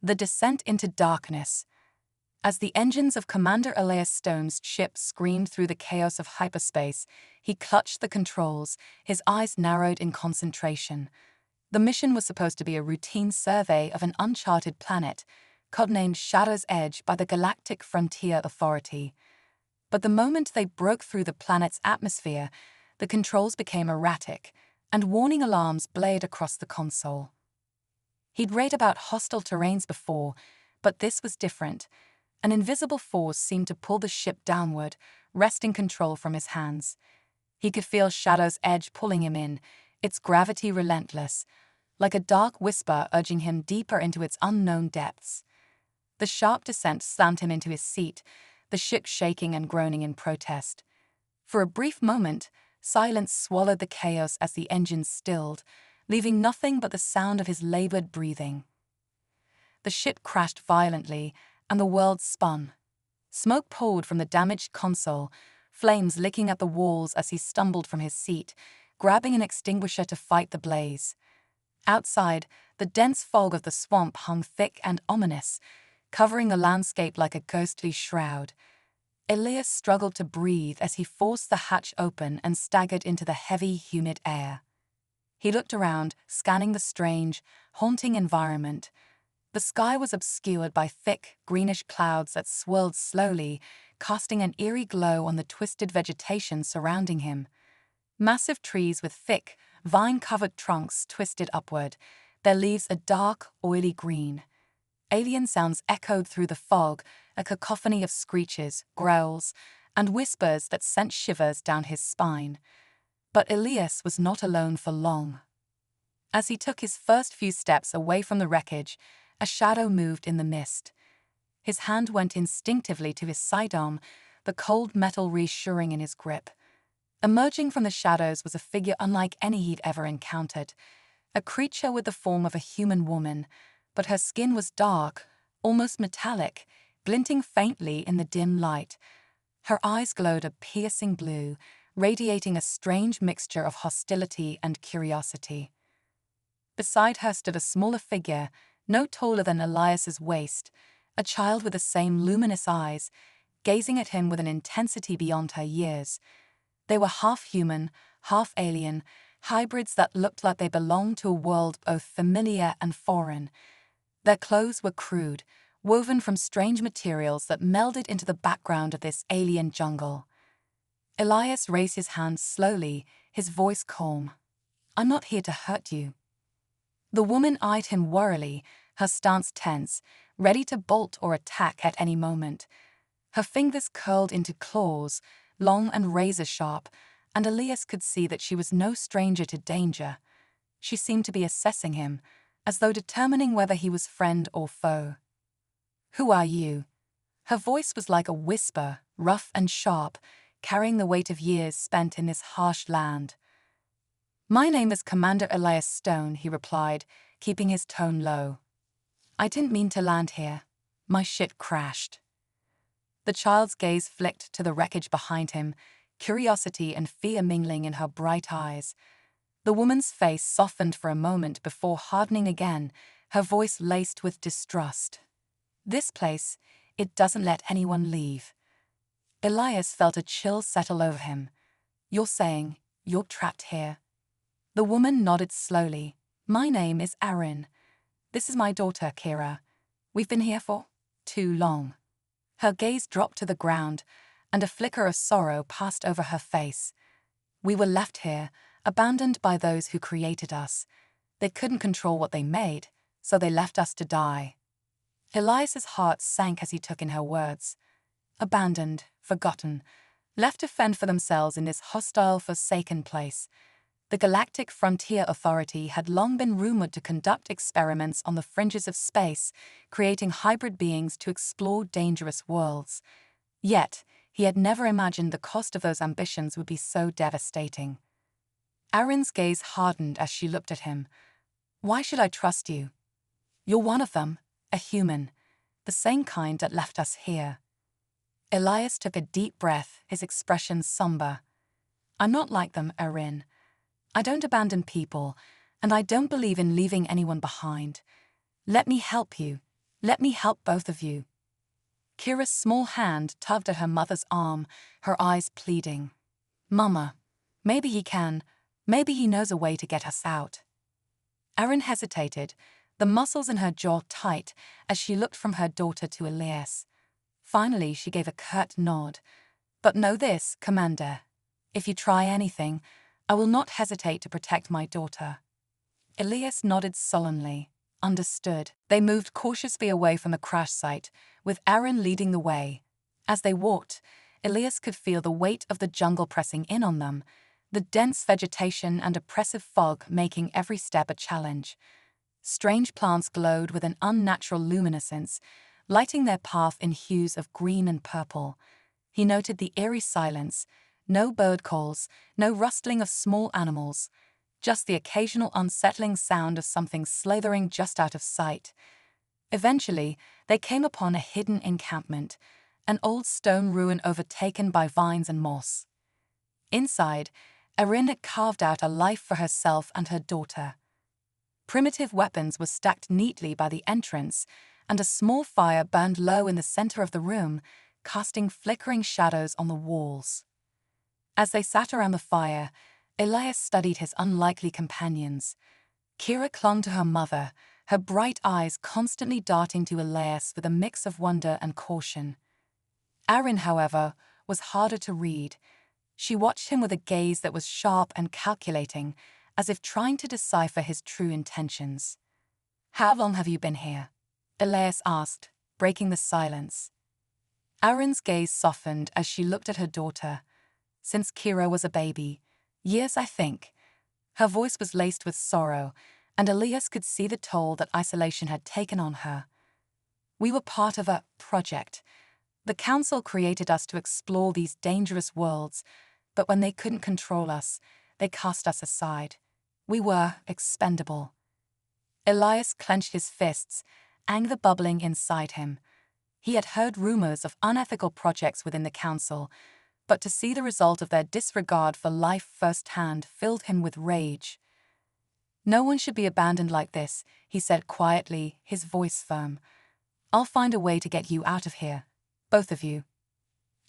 The descent into darkness. As the engines of Commander Elias Stone's ship screamed through the chaos of hyperspace, he clutched the controls, his eyes narrowed in concentration. The mission was supposed to be a routine survey of an uncharted planet, codenamed Shadow's Edge by the Galactic Frontier Authority. But the moment they broke through the planet's atmosphere, the controls became erratic, and warning alarms blared across the console. He'd read about hostile terrains before, but this was different. An invisible force seemed to pull the ship downward, wresting control from his hands. He could feel Shadow's Edge pulling him in, its gravity relentless, like a dark whisper urging him deeper into its unknown depths. The sharp descent slammed him into his seat, the ship shaking and groaning in protest. For a brief moment, silence swallowed the chaos as the engines stilled, leaving nothing but the sound of his labored breathing. The ship crashed violently, and the world spun. Smoke poured from the damaged console, flames licking at the walls as he stumbled from his seat, grabbing an extinguisher to fight the blaze. Outside, the dense fog of the swamp hung thick and ominous, covering the landscape like a ghostly shroud. Elias struggled to breathe as he forced the hatch open and staggered into the heavy, humid air. He looked around, scanning the strange, haunting environment. The sky was obscured by thick, greenish clouds that swirled slowly, casting an eerie glow on the twisted vegetation surrounding him. Massive trees with thick, vine-covered trunks twisted upward, their leaves a dark, oily green. Alien sounds echoed through the fog, a cacophony of screeches, growls, and whispers that sent shivers down his spine. But Elias was not alone for long. As he took his first few steps away from the wreckage, a shadow moved in the mist. His hand went instinctively to his sidearm, the cold metal reassuring in his grip. Emerging from the shadows was a figure unlike any he'd ever encountered, a creature with the form of a human woman, but her skin was dark, almost metallic, glinting faintly in the dim light. Her eyes glowed a piercing blue, radiating a strange mixture of hostility and curiosity. Beside her stood a smaller figure, no taller than Elias's waist, a child with the same luminous eyes, gazing at him with an intensity beyond her years. They were half human, half alien, hybrids that looked like they belonged to a world both familiar and foreign. Their clothes were crude, woven from strange materials that melded into the background of this alien jungle. Elias raised his hand slowly, his voice calm. "I'm not here to hurt you." The woman eyed him warily, her stance tense, ready to bolt or attack at any moment. Her fingers curled into claws, long and razor-sharp, and Elias could see that she was no stranger to danger. She seemed to be assessing him, as though determining whether he was friend or foe. "Who are you?" Her voice was like a whisper, rough and sharp, carrying the weight of years spent in this harsh land. "My name is Commander Elias Stone," he replied, keeping his tone low. "I didn't mean to land here. My ship crashed." The child's gaze flicked to the wreckage behind him, curiosity and fear mingling in her bright eyes. The woman's face softened for a moment before hardening again, her voice laced with distrust. "This place, it doesn't let anyone leave." Elias felt a chill settle over him. "You're saying you're trapped here?" The woman nodded slowly. "My name is Erin. This is my daughter, Kira. We've been here for too long." Her gaze dropped to the ground, and a flicker of sorrow passed over her face. "We were left here, abandoned by those who created us. They couldn't control what they made, so they left us to die." Elias's heart sank as he took in her words. Abandoned, forgotten, left to fend for themselves in this hostile, forsaken place. The Galactic Frontier Authority had long been rumored to conduct experiments on the fringes of space, creating hybrid beings to explore dangerous worlds. Yet, he had never imagined the cost of those ambitions would be so devastating. Erin's gaze hardened as she looked at him. "Why should I trust you? You're one of them, a human, the same kind that left us here." Elias took a deep breath, his expression somber. "I'm not like them, Erin. I don't abandon people, and I don't believe in leaving anyone behind. Let me help you. Let me help both of you. Kira's small hand tugged at her mother's arm, her eyes pleading. Mama, maybe he can. Maybe he knows a way to get us out. Erin hesitated, the muscles in her jaw tight as she looked from her daughter to Elias. Finally, she gave a curt nod. But know this, Commander. If you try anything, I will not hesitate to protect my daughter. Elias nodded solemnly. Understood. They moved cautiously away from the crash site, with Erin leading the way. As they walked, Elias could feel the weight of the jungle pressing in on them, the dense vegetation and oppressive fog making every step a challenge. Strange plants glowed with an unnatural luminescence, lighting their path in hues of green and purple. He noted the eerie silence, no bird calls, no rustling of small animals, just the occasional unsettling sound of something slithering just out of sight. Eventually, they came upon a hidden encampment, an old stone ruin overtaken by vines and moss. Inside, Erin had carved out a life for herself and her daughter. Primitive weapons were stacked neatly by the entrance, and a small fire burned low in the center of the room, casting flickering shadows on the walls. As they sat around the fire, Elias studied his unlikely companions. Kira clung to her mother, her bright eyes constantly darting to Elias with a mix of wonder and caution. Erin, however, was harder to read. She watched him with a gaze that was sharp and calculating, as if trying to decipher his true intentions. How long have you been here? Elias asked, breaking the silence. Erin's gaze softened as she looked at her daughter. Since Kira was a baby. Years, I think. Her voice was laced with sorrow, and Elias could see the toll that isolation had taken on her. We were part of a project. The Council created us to explore these dangerous worlds, but when they couldn't control us, they cast us aside. We were expendable. Elias clenched his fists, anger bubbling inside him. He had heard rumors of unethical projects within the Council, but to see the result of their disregard for life firsthand filled him with rage. No one should be abandoned like this, he said quietly, his voice firm. I'll find a way to get you out of here, both of you.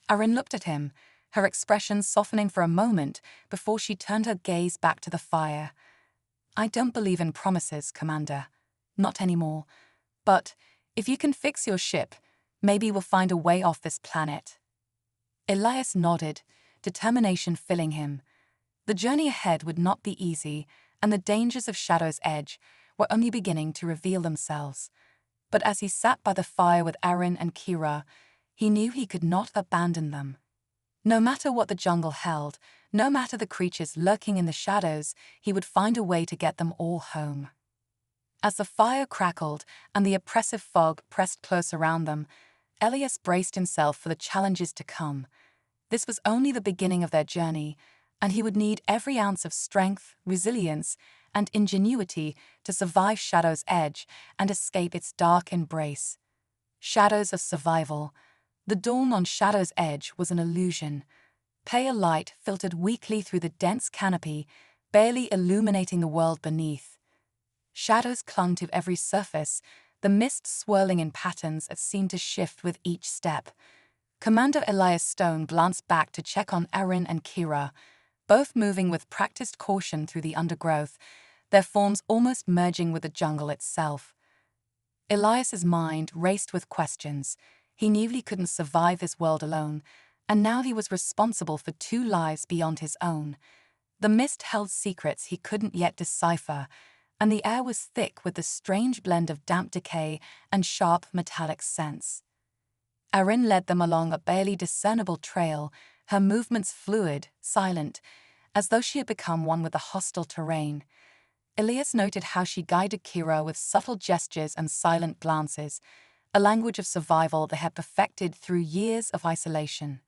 Erin looked at him, her expression softening for a moment before she turned her gaze back to the fire. I don't believe in promises, Commander. Not anymore. But if you can fix your ship, maybe we'll find a way off this planet. Elias nodded, determination filling him. The journey ahead would not be easy, and the dangers of Shadow's Edge were only beginning to reveal themselves. But as he sat by the fire with Erin and Kira, he knew he could not abandon them. No matter what the jungle held, no matter the creatures lurking in the shadows, he would find a way to get them all home. As the fire crackled and the oppressive fog pressed close around them, Elias braced himself for the challenges to come. This was only the beginning of their journey, and he would need every ounce of strength, resilience, and ingenuity to survive Shadow's Edge and escape its dark embrace. Shadows of survival. The dawn on Shadow's Edge was an illusion. Pale light filtered weakly through the dense canopy, barely illuminating the world beneath. Shadows clung to every surface, the mist swirling in patterns that seemed to shift with each step. Commander Elias Stone glanced back to check on Erin and Kira, both moving with practiced caution through the undergrowth, their forms almost merging with the jungle itself. Elias's mind raced with questions. He knew he couldn't survive this world alone, and now he was responsible for 2 lives beyond his own. The mist held secrets he couldn't yet decipher, and the air was thick with the strange blend of damp decay and sharp metallic scents. Erin led them along a barely discernible trail, her movements fluid, silent, as though she had become one with the hostile terrain. Elias noted how she guided Kira with subtle gestures and silent glances, a language of survival they had perfected through years of isolation.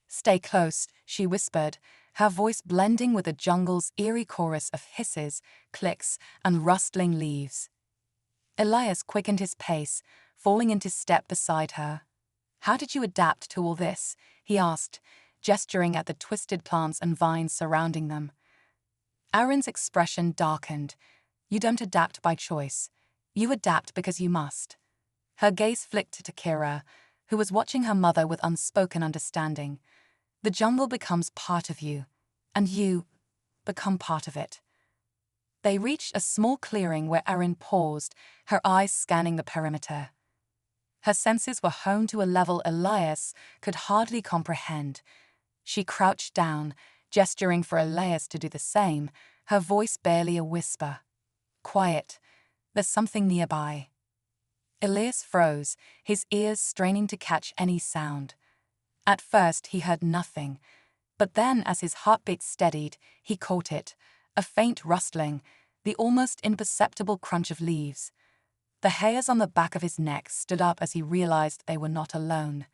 Stay close, she whispered, her voice blending with the jungle's eerie chorus of hisses, clicks, and rustling leaves. Elias quickened his pace, falling into step beside her. How did you adapt to all this? He asked, gesturing at the twisted plants and vines surrounding them. Erin's expression darkened. You don't adapt by choice. You adapt because you must. Her gaze flicked to Kira, who was watching her mother with unspoken understanding. The jungle becomes part of you, and you become part of it. They reached a small clearing where Erin paused, her eyes scanning the perimeter. Her senses were honed to a level Elias could hardly comprehend. She crouched down, gesturing for Elias to do the same, her voice barely a whisper. "Quiet. There's something nearby." Elias froze, his ears straining to catch any sound. At first he heard nothing, but then as his heartbeat steadied, he caught it, a faint rustling, the almost imperceptible crunch of leaves. The hairs on the back of his neck stood up as he realized they were not alone.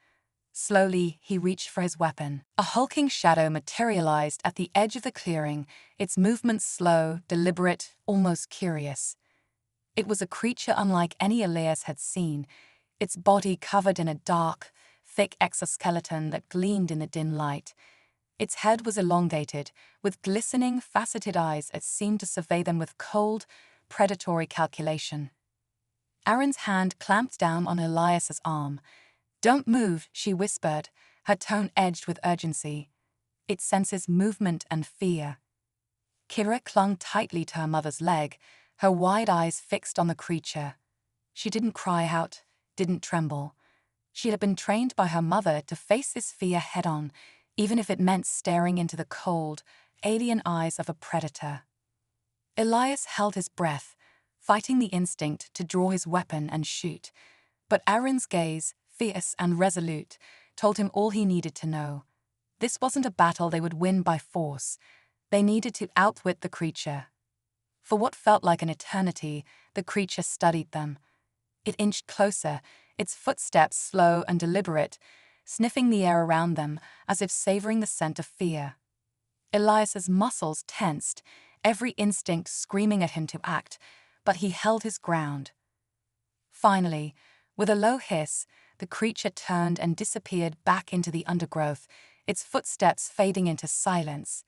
Slowly, he reached for his weapon. A hulking shadow materialized at the edge of the clearing, its movements slow, deliberate, almost curious. It was a creature unlike any Elias had seen, its body covered in a dark, thick exoskeleton that gleamed in the dim light. Its head was elongated, with glistening, faceted eyes that seemed to survey them with cold, predatory calculation. Erin's hand clamped down on Elias's arm. "Don't move," she whispered, her tone edged with urgency. It senses movement and fear. Kira clung tightly to her mother's leg, her wide eyes fixed on the creature. She didn't cry out, didn't tremble. She had been trained by her mother to face this fear head-on, even if it meant staring into the cold, alien eyes of a predator. Elias held his breath, fighting the instinct to draw his weapon and shoot, but Erin's gaze, fierce and resolute, told him all he needed to know. This wasn't a battle they would win by force. They needed to outwit the creature. For what felt like an eternity, the creature studied them. It inched closer, its footsteps slow and deliberate, sniffing the air around them as if savoring the scent of fear. Elias's muscles tensed, every instinct screaming at him to act, but he held his ground. Finally, with a low hiss, the creature turned and disappeared back into the undergrowth, its footsteps fading into silence.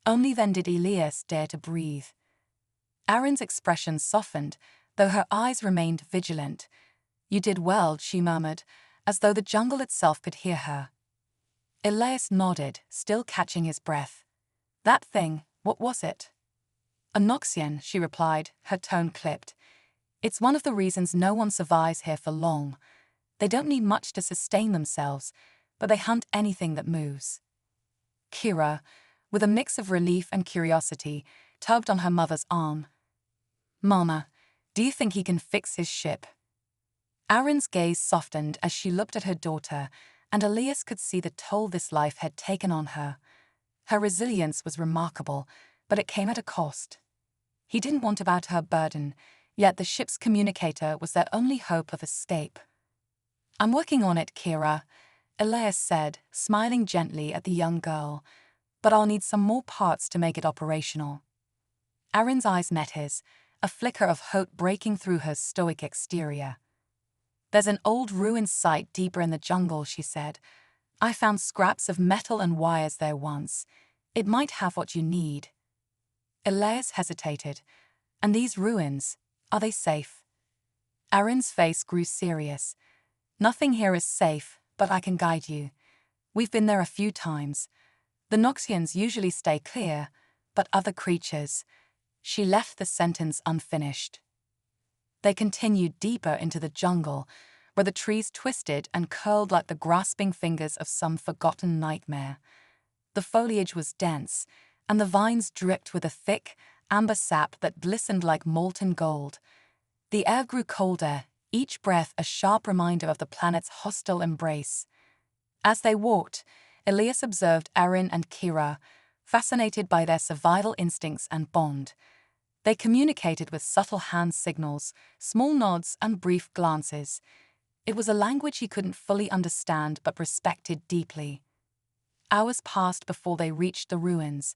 Only then did Elias dare to breathe. Erin's expression softened, though her eyes remained vigilant. "You did well," she murmured, as though the jungle itself could hear her. Elias nodded, still catching his breath. "That thing, what was it?" "A Noxian," she replied, her tone clipped. "It's one of the reasons no one survives here for long. They don't need much to sustain themselves, but they hunt anything that moves." Kira, with a mix of relief and curiosity, tugged on her mother's arm. "Mama, do you think he can fix his ship?" Erin's gaze softened as she looked at her daughter, and Elias could see the toll this life had taken on her. Her resilience was remarkable, but it came at a cost. He didn't want to add to her burden, yet the ship's communicator was their only hope of escape. "I'm working on it, Kira," Elias said, smiling gently at the young girl, "but I'll need some more parts to make it operational." Erin's eyes met his, a flicker of hope breaking through her stoic exterior. "There's an old ruined site deeper in the jungle," she said. "I found scraps of metal and wires there once. It might have what you need." Elias hesitated. "And these ruins, are they safe?" Erin's face grew serious. "Nothing here is safe, but I can guide you. We've been there a few times. The Noxians usually stay clear, but other creatures—" She left the sentence unfinished. They continued deeper into the jungle, where the trees twisted and curled like the grasping fingers of some forgotten nightmare. The foliage was dense, and the vines dripped with a thick, amber sap that glistened like molten gold. The air grew colder, each breath a sharp reminder of the planet's hostile embrace. As they walked, Elias observed Erin and Kira, fascinated by their survival instincts and bond. They communicated with subtle hand signals, small nods, and brief glances. It was a language he couldn't fully understand but respected deeply. Hours passed before they reached the ruins.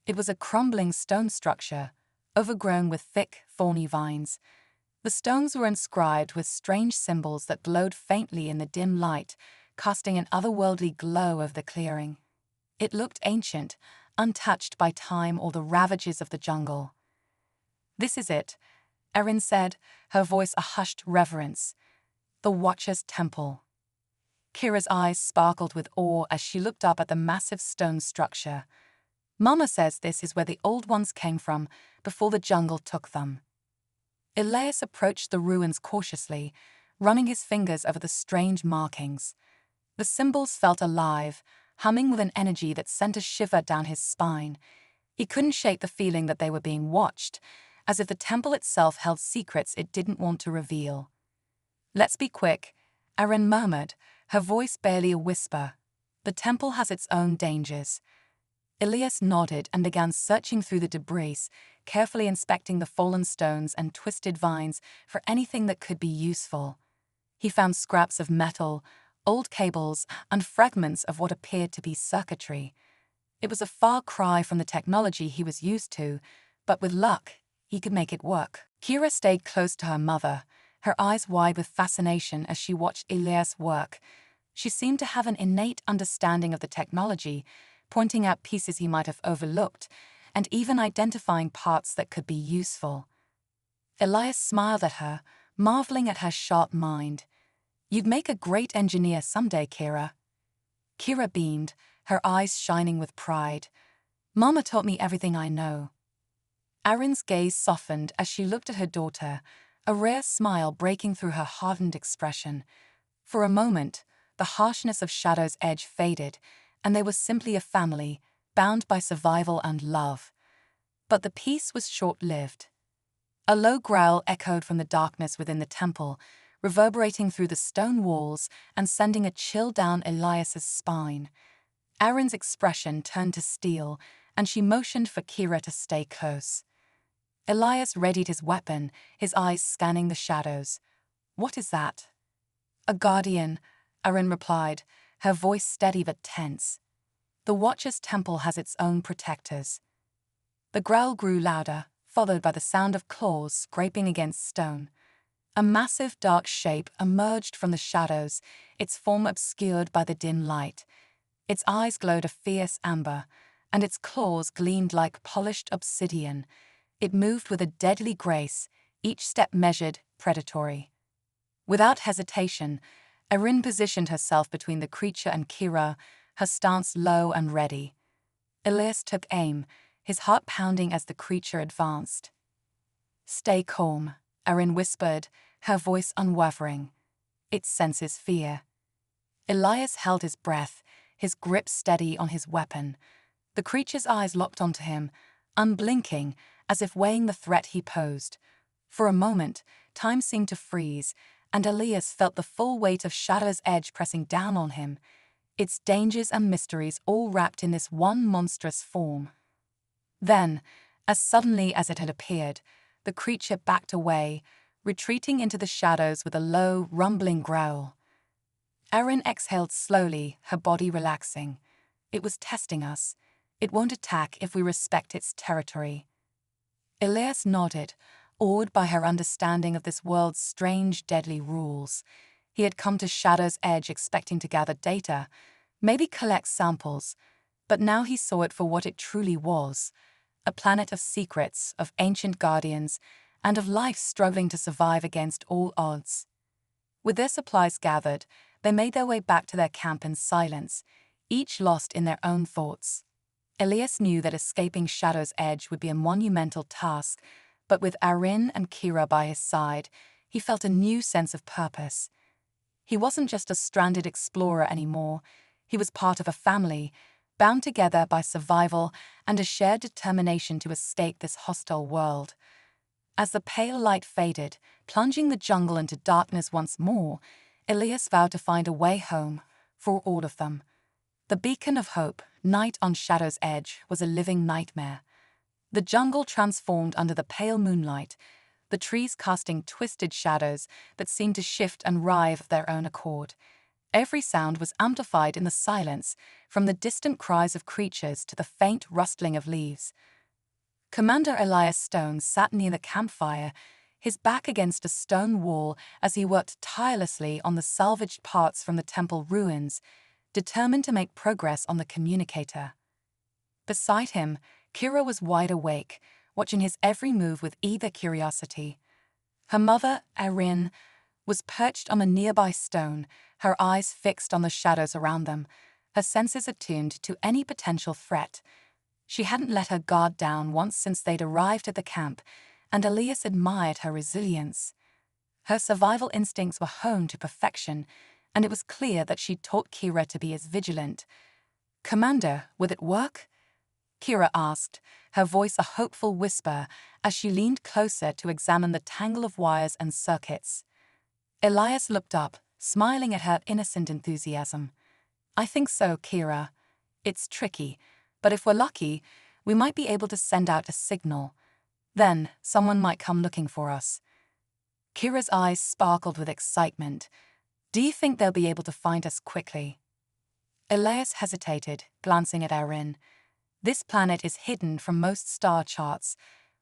It was a crumbling stone structure, overgrown with thick, thorny vines. The stones were inscribed with strange symbols that glowed faintly in the dim light, casting an otherworldly glow over the clearing. It looked ancient, untouched by time or the ravages of the jungle. "This is it," Erin said, her voice a hushed reverence. The Watcher's Temple. Kira's eyes sparkled with awe as she looked up at the massive stone structure. Mama says this is where the old ones came from before the jungle took them. Elias approached the ruins cautiously, running his fingers over the strange markings. The symbols felt alive, humming with an energy that sent a shiver down his spine. He couldn't shake the feeling that they were being watched, as if the temple itself held secrets it didn't want to reveal. "Let's be quick," Erin murmured, her voice barely a whisper. "The temple has its own dangers." Elias nodded and began searching through the debris, carefully inspecting the fallen stones and twisted vines for anything that could be useful. He found scraps of metal, old cables, and fragments of what appeared to be circuitry. It was a far cry from the technology he was used to, but with luck, he could make it work. Kira stayed close to her mother, her eyes wide with fascination as she watched Elias work. She seemed to have an innate understanding of the technology, pointing out pieces he might have overlooked, and even identifying parts that could be useful. Elias smiled at her, marveling at her sharp mind. "You'd make a great engineer someday, Kira." Kira beamed, her eyes shining with pride. "Mama taught me everything I know." Erin's gaze softened as she looked at her daughter, a rare smile breaking through her hardened expression. For a moment, the harshness of Shadow's edge faded, and they were simply a family, bound by survival and love. But the peace was short-lived. A low growl echoed from the darkness within the temple, reverberating through the stone walls and sending a chill down Elias's spine. Erin's expression turned to steel, and she motioned for Kira to stay close. Elias readied his weapon, his eyes scanning the shadows. "What is that?" "A guardian," Erin replied, her voice steady but tense. "The Watcher's Temple has its own protectors." The growl grew louder, followed by the sound of claws scraping against stone. A massive dark shape emerged from the shadows, its form obscured by the dim light. Its eyes glowed a fierce amber, and its claws gleamed like polished obsidian. It moved with a deadly grace, each step measured, predatory. Without hesitation, Erin positioned herself between the creature and Kira, her stance low and ready. Elias took aim, his heart pounding as the creature advanced. "Stay calm," Erin whispered, her voice unwavering. "It senses fear." Elias held his breath, his grip steady on his weapon. The creature's eyes locked onto him, unblinking, as if weighing the threat he posed. For a moment, time seemed to freeze, and Elias felt the full weight of Shadow's edge pressing down on him, its dangers and mysteries all wrapped in this one monstrous form. Then, as suddenly as it had appeared, the creature backed away, retreating into the shadows with a low, rumbling growl. Erin exhaled slowly, her body relaxing. "It was testing us. It won't attack if we respect its territory." Elias nodded, awed by her understanding of this world's strange, deadly rules. He had come to Shadow's Edge expecting to gather data, maybe collect samples, but now he saw it for what it truly was: a planet of secrets, of ancient guardians, and of life struggling to survive against all odds. With their supplies gathered, they made their way back to their camp in silence, each lost in their own thoughts. Elias knew that escaping Shadow's Edge would be a monumental task, but with Erin and Kira by his side, he felt a new sense of purpose. He wasn't just a stranded explorer anymore. He was part of a family, bound together by survival and a shared determination to escape this hostile world. As the pale light faded, plunging the jungle into darkness once more, Elias vowed to find a way home for all of them. The beacon of hope, night on Shadow's Edge, was a living nightmare. The jungle transformed under the pale moonlight, the trees casting twisted shadows that seemed to shift and writhe of their own accord. Every sound was amplified in the silence, from the distant cries of creatures to the faint rustling of leaves. Commander Elias Stone sat near the campfire, his back against a stone wall as he worked tirelessly on the salvaged parts from the temple ruins, determined to make progress on the communicator. Beside him, Kira was wide awake, watching his every move with eager curiosity. Her mother, Erin, was perched on a nearby stone, her eyes fixed on the shadows around them, her senses attuned to any potential threat. She hadn't let her guard down once since they'd arrived at the camp, and Elias admired her resilience. Her survival instincts were honed to perfection, and it was clear that she'd taught Kira to be as vigilant. "Commander, will it work?" Kira asked, her voice a hopeful whisper as she leaned closer to examine the tangle of wires and circuits. Elias looked up, smiling at her innocent enthusiasm. "I think so, Kira. It's tricky, but if we're lucky, we might be able to send out a signal. Then, someone might come looking for us." Kira's eyes sparkled with excitement. "Do you think they'll be able to find us quickly?" Elias hesitated, glancing at Erin. "This planet is hidden from most star charts,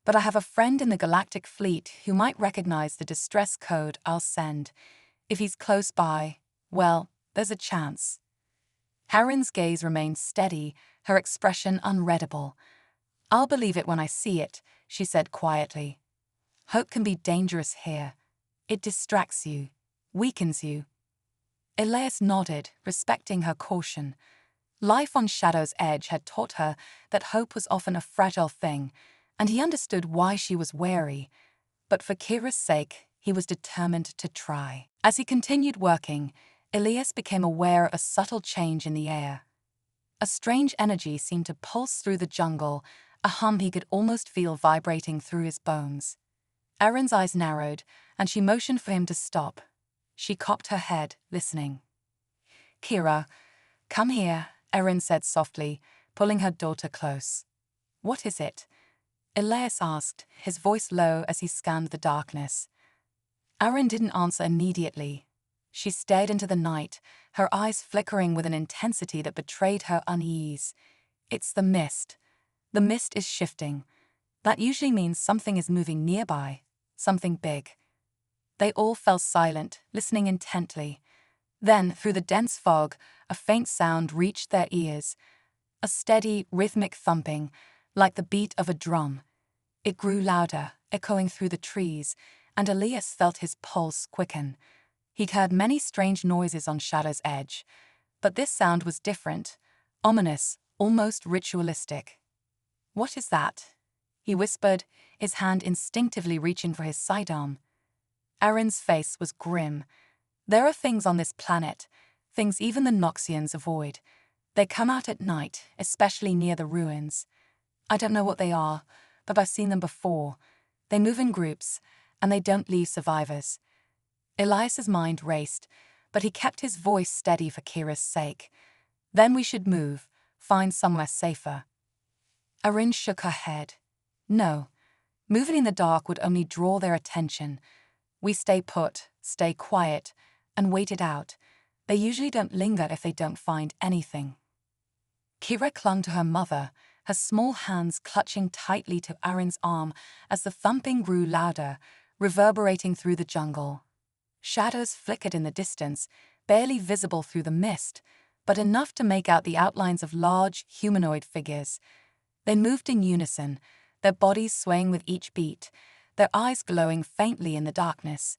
but I have a friend in the Galactic Fleet who might recognize the distress code I'll send. If he's close by, well, there's a chance." Erin's gaze remained steady, her expression unreadable. "I'll believe it when I see it," she said quietly. "Hope can be dangerous here. It distracts you, weakens you." Elias nodded, respecting her caution. Life on Shadow's Edge had taught her that hope was often a fragile thing, and he understood why she was wary. But for Kira's sake, he was determined to try. As he continued working, Elias became aware of a subtle change in the air. A strange energy seemed to pulse through the jungle, a hum he could almost feel vibrating through his bones. Erin's eyes narrowed, and she motioned for him to stop. She cocked her head, listening. "Kira, come here," Erin said softly, pulling her daughter close. "What is it?" Elias asked, his voice low as he scanned the darkness. Erin didn't answer immediately. She stared into the night, her eyes flickering with an intensity that betrayed her unease. "It's the mist. The mist is shifting. That usually means something is moving nearby, something big." They all fell silent, listening intently. Then, through the dense fog, a faint sound reached their ears. A steady, rhythmic thumping, like the beat of a drum. It grew louder, echoing through the trees, and Elias felt his pulse quicken. He'd heard many strange noises on Shadow's Edge, but this sound was different, ominous, almost ritualistic. "What is that?" he whispered, his hand instinctively reaching for his sidearm. Erin's face was grim. "There are things on this planet, things even the Noxians avoid. They come out at night, especially near the ruins. I don't know what they are, but I've seen them before. They move in groups, and they don't leave survivors." Elias's mind raced, but he kept his voice steady for Kira's sake. "Then we should move, find somewhere safer." Erin shook her head. "No, moving in the dark would only draw their attention. We stay put, stay quiet, and wait it out. They usually don't linger if they don't find anything." Kira clung to her mother, her small hands clutching tightly to Erin's arm as the thumping grew louder, reverberating through the jungle. Shadows flickered in the distance, barely visible through the mist, but enough to make out the outlines of large, humanoid figures. They moved in unison, their bodies swaying with each beat, their eyes glowing faintly in the darkness.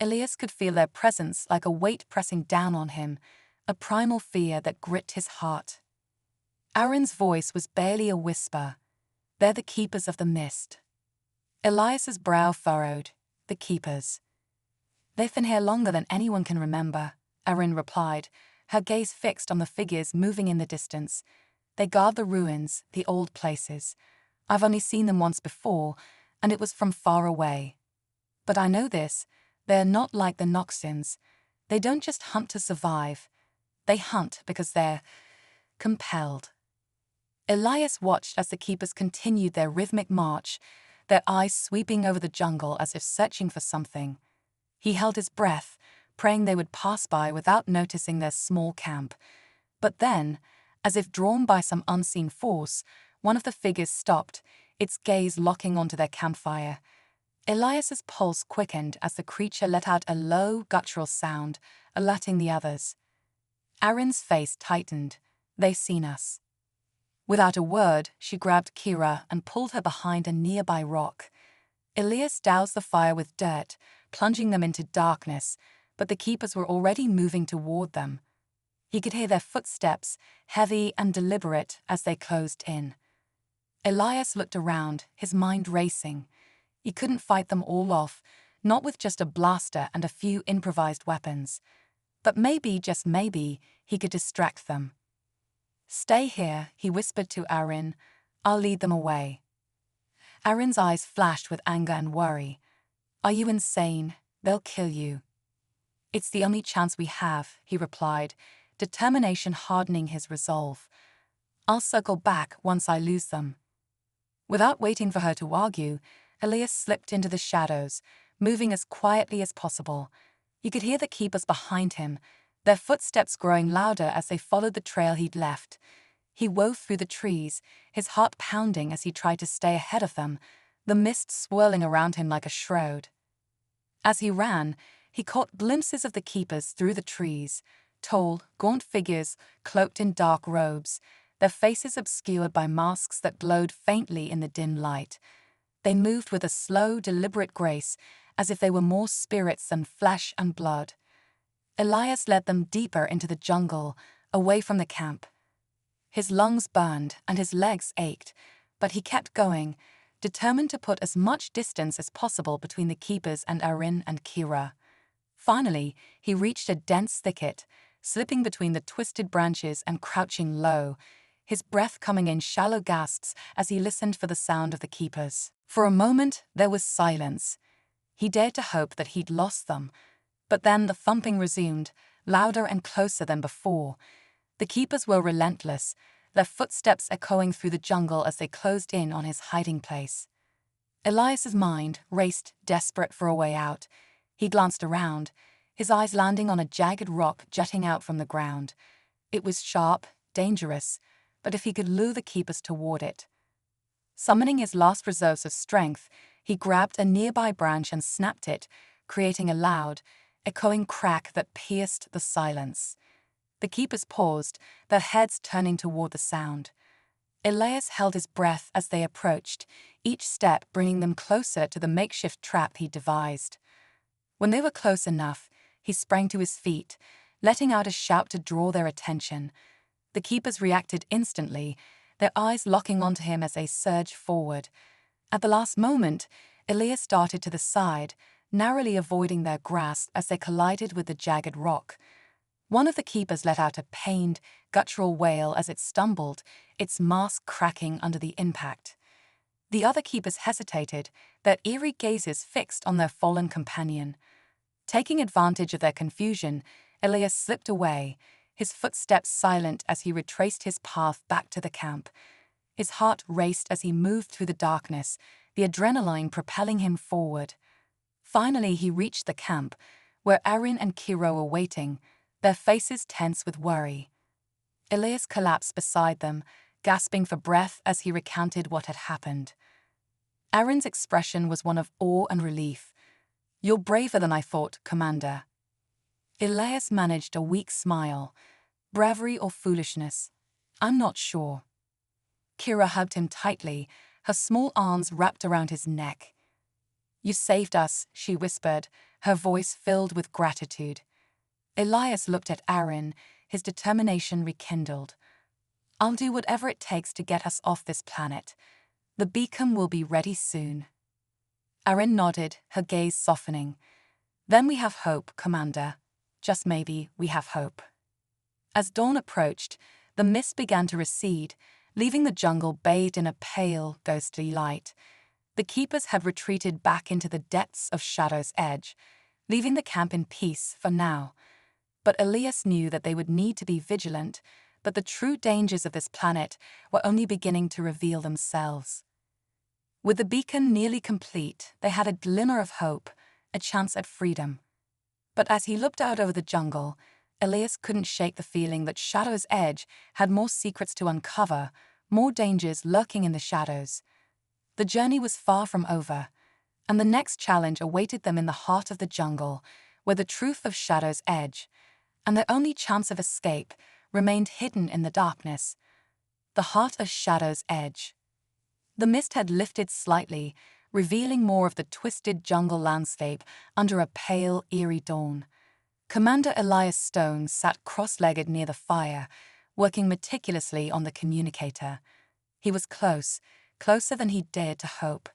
Elias could feel their presence like a weight pressing down on him, a primal fear that gripped his heart. Erin's voice was barely a whisper. "They're the keepers of the mist." Elias's brow furrowed. "The keepers." "They've been here longer than anyone can remember," Erin replied, her gaze fixed on the figures moving in the distance. "They guard the ruins, the old places. I've only seen them once before, and it was from far away. But I know this, they're not like the Noxians. They don't just hunt to survive. They hunt because they're compelled." Elias watched as the keepers continued their rhythmic march, their eyes sweeping over the jungle as if searching for something. He held his breath, praying they would pass by without noticing their small camp. But then, as if drawn by some unseen force, one of the figures stopped, its gaze locking onto their campfire. Elias's pulse quickened as the creature let out a low, guttural sound, alerting the others. Erin's face tightened. "They've seen us." Without a word, she grabbed Kira and pulled her behind a nearby rock. Elias doused the fire with dirt, plunging them into darkness, but the keepers were already moving toward them. He could hear their footsteps, heavy and deliberate, as they closed in. Elias looked around, his mind racing. He couldn't fight them all off, not with just a blaster and a few improvised weapons. But maybe, just maybe, he could distract them. "Stay here," he whispered to Aaron. "I'll lead them away." Aaron's eyes flashed with anger and worry. "Are you insane? They'll kill you." "It's the only chance we have," he replied, determination hardening his resolve. "I'll circle back once I lose them." Without waiting for her to argue, Elias slipped into the shadows, moving as quietly as possible. He could hear the keepers behind him, their footsteps growing louder as they followed the trail he'd left. He wove through the trees, his heart pounding as he tried to stay ahead of them, the mist swirling around him like a shroud. As he ran, he caught glimpses of the keepers through the trees, tall, gaunt figures cloaked in dark robes, their faces obscured by masks that glowed faintly in the dim light. They moved with a slow, deliberate grace, as if they were more spirits than flesh and blood. Elias led them deeper into the jungle, away from the camp. His lungs burned and his legs ached, but he kept going, determined to put as much distance as possible between the keepers and Aaron and Kira. Finally, he reached a dense thicket, slipping between the twisted branches and crouching low, his breath coming in shallow gasps as he listened for the sound of the keepers. For a moment, there was silence. He dared to hope that he'd lost them, but then the thumping resumed, louder and closer than before. The keepers were relentless, their footsteps echoing through the jungle as they closed in on his hiding place. Elias's mind raced, desperate for a way out. He glanced around, his eyes landing on a jagged rock jutting out from the ground. It was sharp, dangerous, but if he could lure the keepers toward it. Summoning his last reserves of strength, he grabbed a nearby branch and snapped it, creating a loud, echoing crack that pierced the silence. The keepers paused, their heads turning toward the sound. Elias held his breath as they approached, each step bringing them closer to the makeshift trap he'd devised. When they were close enough, he sprang to his feet, letting out a shout to draw their attention. The keepers reacted instantly, their eyes locking onto him as they surged forward. At the last moment, Elias darted to the side, narrowly avoiding their grasp as they collided with the jagged rock. One of the keepers let out a pained, guttural wail as it stumbled, its mask cracking under the impact. The other keepers hesitated, their eerie gazes fixed on their fallen companion. Taking advantage of their confusion, Elias slipped away, his footsteps silent as he retraced his path back to the camp. His heart raced as he moved through the darkness, the adrenaline propelling him forward. Finally, he reached the camp, where Aaron and Kiro were waiting, their faces tense with worry. Elias collapsed beside them, gasping for breath as he recounted what had happened. Aaron's expression was one of awe and relief. "You're braver than I thought, Commander." Elias managed a weak smile. Bravery or foolishness? I'm not sure. Kira hugged him tightly, her small arms wrapped around his neck. "You saved us," she whispered, her voice filled with gratitude. Elias looked at Aaron, his determination rekindled. "I'll do whatever it takes to get us off this planet. The beacon will be ready soon." Aaron nodded, her gaze softening. "Then we have hope, Commander. Just maybe we have hope." As dawn approached, the mist began to recede, leaving the jungle bathed in a pale, ghostly light. The keepers had retreated back into the depths of Shadow's Edge, leaving the camp in peace for now. But Elias knew that they would need to be vigilant, that the true dangers of this planet were only beginning to reveal themselves. With the beacon nearly complete, they had a glimmer of hope, a chance at freedom. But as he looked out over the jungle, Elias couldn't shake the feeling that Shadow's Edge had more secrets to uncover, more dangers lurking in the shadows. The journey was far from over, and the next challenge awaited them in the heart of the jungle, where the truth of Shadow's Edge, and their only chance of escape, remained hidden in the darkness. The heart of Shadow's Edge. The mist had lifted slightly, revealing more of the twisted jungle landscape under a pale, eerie dawn. Commander Elias Stone sat cross-legged near the fire, working meticulously on the communicator. He was close, closer than he'd dared to hope.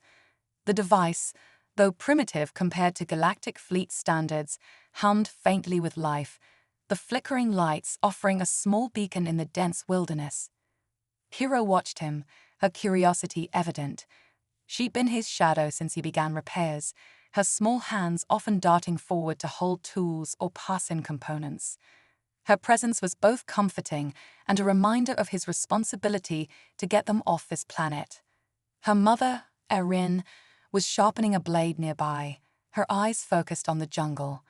The device, though primitive compared to galactic fleet standards, hummed faintly with life, the flickering lights offering a small beacon in the dense wilderness. Hero watched him, her curiosity evident. She'd been his shadow since he began repairs, her small hands often darting forward to hold tools or pass in components. Her presence was both comforting and a reminder of his responsibility to get them off this planet. Her mother, Erin, was sharpening a blade nearby, her eyes focused on the jungle.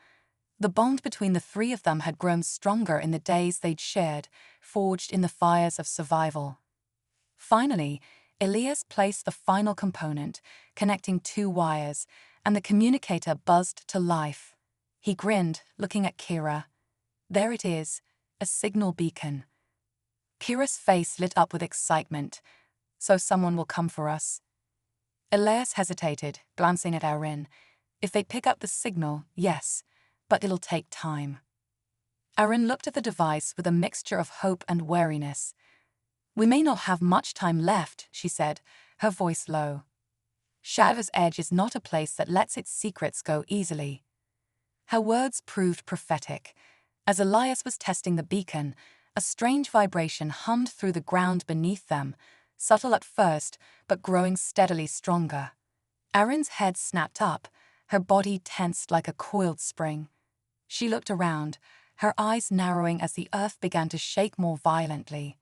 The bond between the three of them had grown stronger in the days they'd shared, forged in the fires of survival. Finally, Elias placed the final component, connecting two wires, and the communicator buzzed to life. He grinned, looking at Kira. There it is, a signal beacon. Kira's face lit up with excitement. So someone will come for us? Elias hesitated, glancing at Erin. If they pick up the signal, yes, but it'll take time. Erin looked at the device with a mixture of hope and wariness. We may not have much time left, she said, her voice low. Shadow's Edge is not a place that lets its secrets go easily. Her words proved prophetic. As Elias was testing the beacon, a strange vibration hummed through the ground beneath them, subtle at first, but growing steadily stronger. Erin's head snapped up, her body tensed like a coiled spring. She looked around, her eyes narrowing as the earth began to shake more violently.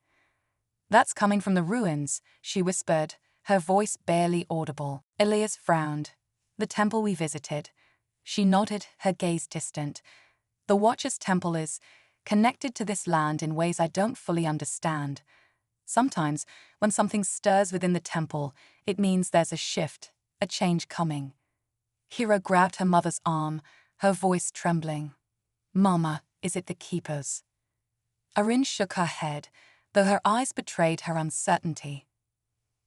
That's coming from the ruins, she whispered, her voice barely audible. Elias frowned. The temple we visited. She nodded, her gaze distant. The Watcher's temple is connected to this land in ways I don't fully understand. Sometimes, when something stirs within the temple, it means there's a shift, a change coming. Hira grabbed her mother's arm, her voice trembling. Mama, is it the Keepers? Erin shook her head, though her eyes betrayed her uncertainty.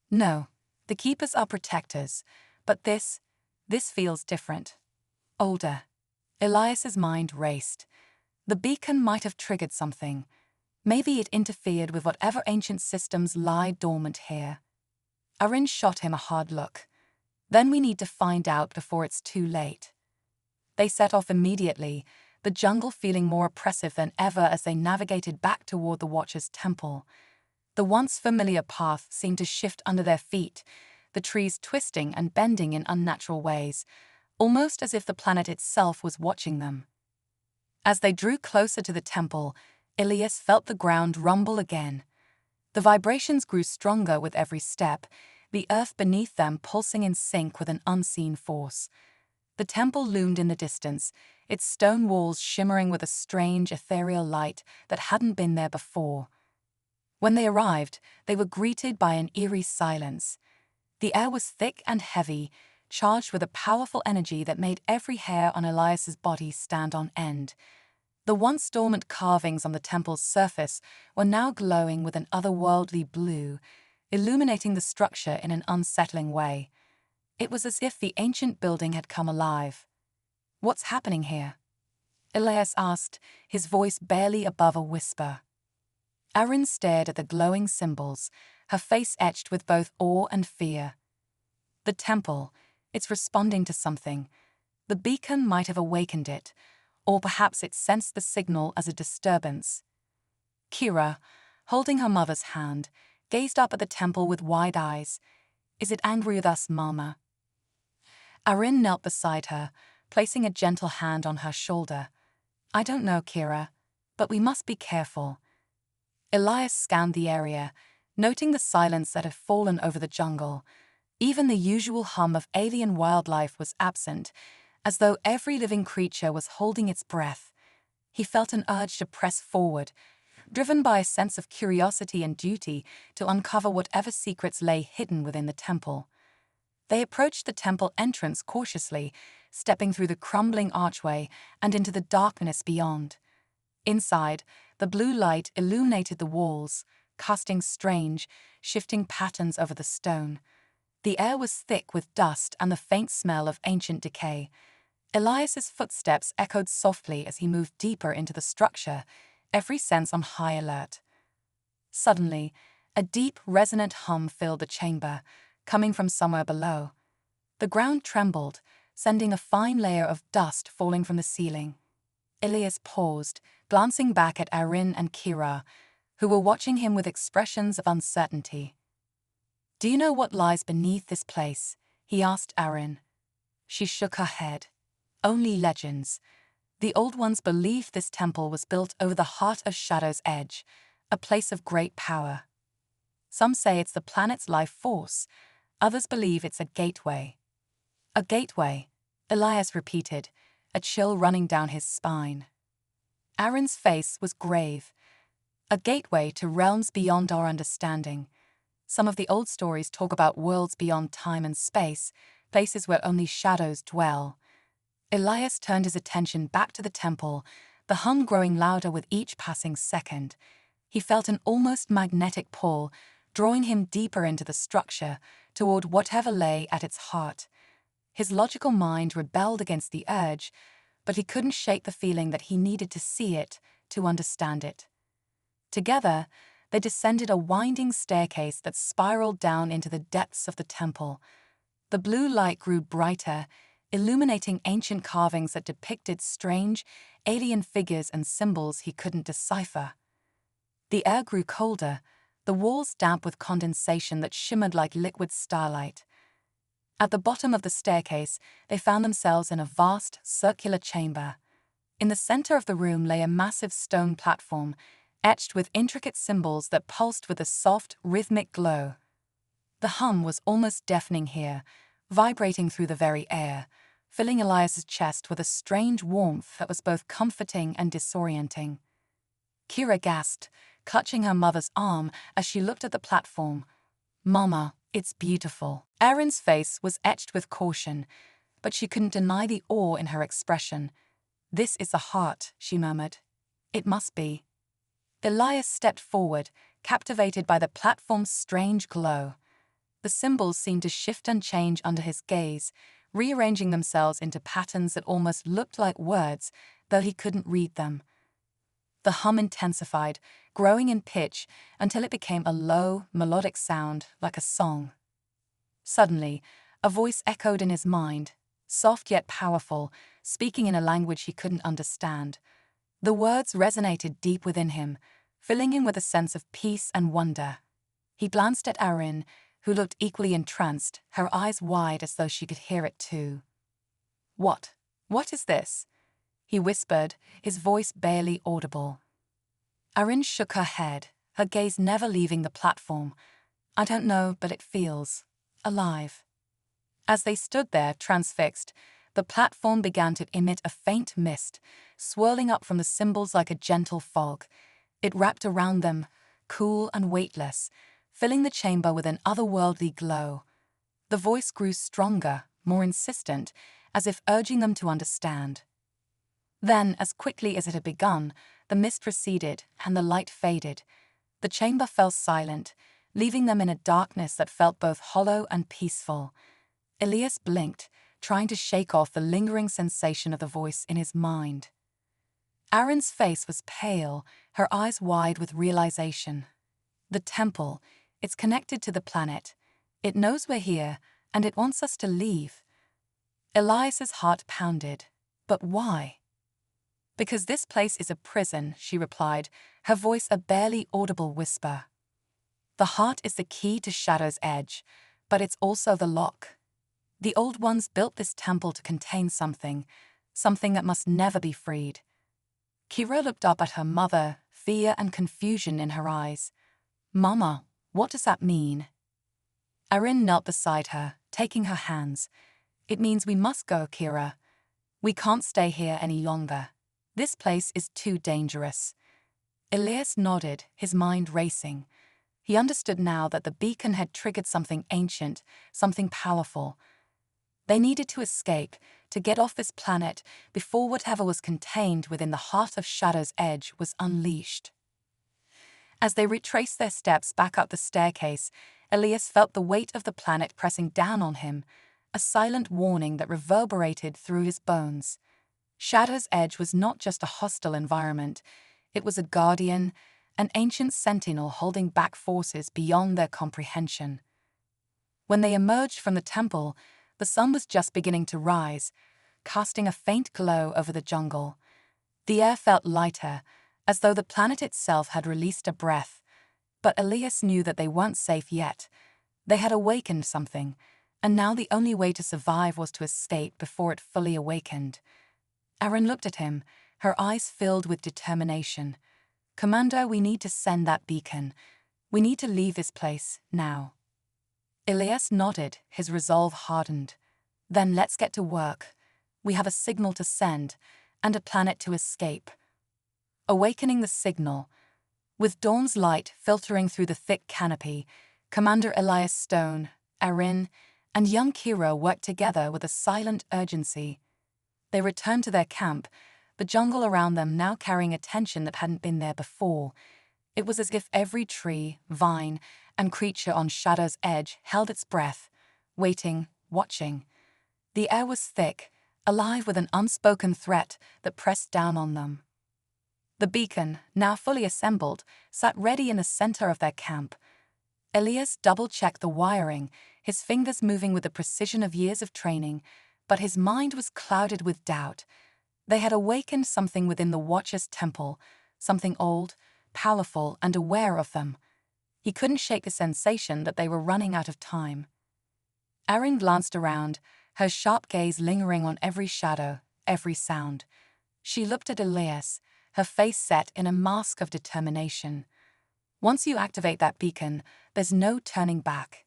No, the Keepers are protectors, but this feels different. Older. Elias's mind raced. The beacon might have triggered something. Maybe it interfered with whatever ancient systems lie dormant here. Erin shot him a hard look. Then we need to find out before it's too late. They set off immediately, the jungle feeling more oppressive than ever as they navigated back toward the Watcher's temple. The once familiar path seemed to shift under their feet, the trees twisting and bending in unnatural ways, almost as if the planet itself was watching them. As they drew closer to the temple, Elias felt the ground rumble again. The vibrations grew stronger with every step, the earth beneath them pulsing in sync with an unseen force. The temple loomed in the distance, its stone walls shimmering with a strange, ethereal light that hadn't been there before. When they arrived, they were greeted by an eerie silence. The air was thick and heavy, charged with a powerful energy that made every hair on Elias's body stand on end. The once dormant carvings on the temple's surface were now glowing with an otherworldly blue, illuminating the structure in an unsettling way. It was as if the ancient building had come alive. What's happening here? Elias asked, his voice barely above a whisper. Erin stared at the glowing symbols, her face etched with both awe and fear. The temple, it's responding to something. The beacon might have awakened it, or perhaps it sensed the signal as a disturbance. Kira, holding her mother's hand, gazed up at the temple with wide eyes. Is it angry with us, Mama? Erin knelt beside her, placing a gentle hand on her shoulder. I don't know, Kira, but we must be careful. Elias scanned the area, noting the silence that had fallen over the jungle. Even the usual hum of alien wildlife was absent, as though every living creature was holding its breath. He felt an urge to press forward, driven by a sense of curiosity and duty to uncover whatever secrets lay hidden within the temple. They approached the temple entrance cautiously, stepping through the crumbling archway and into the darkness beyond. Inside, the blue light illuminated the walls, casting strange, shifting patterns over the stone. The air was thick with dust and the faint smell of ancient decay. Elias's footsteps echoed softly as he moved deeper into the structure, every sense on high alert. Suddenly, a deep, resonant hum filled the chamber, coming from somewhere below. The ground trembled, sending a fine layer of dust falling from the ceiling. Elias paused, glancing back at Arin and Kira, who were watching him with expressions of uncertainty. "Do you know what lies beneath this place?" he asked Arin. She shook her head. "Only legends. The Old Ones believed this temple was built over the heart of Shadow's Edge, a place of great power. Some say it's the planet's life force, others believe it's a gateway." "A gateway," Elias repeated, a chill running down his spine. Arin's face was grave. "A gateway to realms beyond our understanding. Some of the old stories talk about worlds beyond time and space, places where only shadows dwell." Elias turned his attention back to the temple, the hum growing louder with each passing second. He felt an almost magnetic pull, drawing him deeper into the structure, toward whatever lay at its heart. His logical mind rebelled against the urge, but he couldn't shake the feeling that he needed to see it, to understand it. Together, they descended a winding staircase that spiraled down into the depths of the temple. The blue light grew brighter, illuminating ancient carvings that depicted strange, alien figures and symbols he couldn't decipher. The air grew colder, the walls damp with condensation that shimmered like liquid starlight. At the bottom of the staircase, they found themselves in a vast, circular chamber. In the center of the room lay a massive stone platform, etched with intricate symbols that pulsed with a soft, rhythmic glow. The hum was almost deafening here, vibrating through the very air, filling Elias's chest with a strange warmth that was both comforting and disorienting. Kira gasped, clutching her mother's arm as she looked at the platform. "Mama, it's beautiful." Arin's face was etched with caution, but she couldn't deny the awe in her expression. "This is the heart," she murmured. "It must be." Elias stepped forward, captivated by the platform's strange glow. The symbols seemed to shift and change under his gaze, rearranging themselves into patterns that almost looked like words, though he couldn't read them. The hum intensified, growing in pitch until it became a low, melodic sound like a song. Suddenly, a voice echoed in his mind, soft yet powerful, speaking in a language he couldn't understand. The words resonated deep within him, filling him with a sense of peace and wonder. He glanced at Arin, who looked equally entranced, her eyes wide as though she could hear it too. What is this?" he whispered, his voice barely audible. Arin shook her head, her gaze never leaving the platform. "I don't know, but it feels alive." As they stood there, transfixed, the platform began to emit a faint mist, swirling up from the symbols like a gentle fog. It wrapped around them, cool and weightless, filling the chamber with an otherworldly glow. The voice grew stronger, more insistent, as if urging them to understand. Then, as quickly as it had begun, the mist receded and the light faded. The chamber fell silent, leaving them in a darkness that felt both hollow and peaceful. Elias blinked, trying to shake off the lingering sensation of the voice in his mind. Arin's face was pale, her eyes wide with realization. The temple, it's connected to the planet. It knows we're here, and it wants us to leave. Elias's heart pounded. But why? "Because this place is a prison," she replied, her voice a barely audible whisper. "The heart is the key to Shadow's Edge, but it's also the lock. The Old Ones built this temple to contain something that must never be freed." Kira looked up at her mother, fear and confusion in her eyes. "Mama, what does that mean?" Arin knelt beside her, taking her hands. "It means we must go, Kira. We can't stay here any longer. This place is too dangerous." Elias nodded, his mind racing. He understood now that the beacon had triggered something ancient, something powerful. They needed to escape, to get off this planet before whatever was contained within the heart of Shadow's Edge was unleashed. As they retraced their steps back up the staircase, Elias felt the weight of the planet pressing down on him, a silent warning that reverberated through his bones. Shadow's Edge was not just a hostile environment, it was a guardian, an ancient sentinel holding back forces beyond their comprehension. When they emerged from the temple, the sun was just beginning to rise, casting a faint glow over the jungle. The air felt lighter, as though the planet itself had released a breath. But Elias knew that they weren't safe yet. They had awakened something, and now the only way to survive was to escape before it fully awakened. Erin looked at him, her eyes filled with determination. "Commander, we need to send that beacon. We need to leave this place, now." Elias nodded, his resolve hardened. "Then let's get to work. We have a signal to send, and a planet to escape." Awakening the signal. With dawn's light filtering through the thick canopy, Commander Elias Stone, Erin, and young Kira worked together with a silent urgency. They returned to their camp, the jungle around them now carrying a tension that hadn't been there before. It was as if every tree, vine, and creature on Shadow's Edge held its breath, waiting, watching. The air was thick, alive with an unspoken threat that pressed down on them. The beacon, now fully assembled, sat ready in the center of their camp. Elias double-checked the wiring, his fingers moving with the precision of years of training, but his mind was clouded with doubt. They had awakened something within the Watcher's temple, something old, powerful, and aware of them. He couldn't shake the sensation that they were running out of time. Erin glanced around, her sharp gaze lingering on every shadow, every sound. She looked at Elias, her face set in a mask of determination. "Once you activate that beacon, there's no turning back.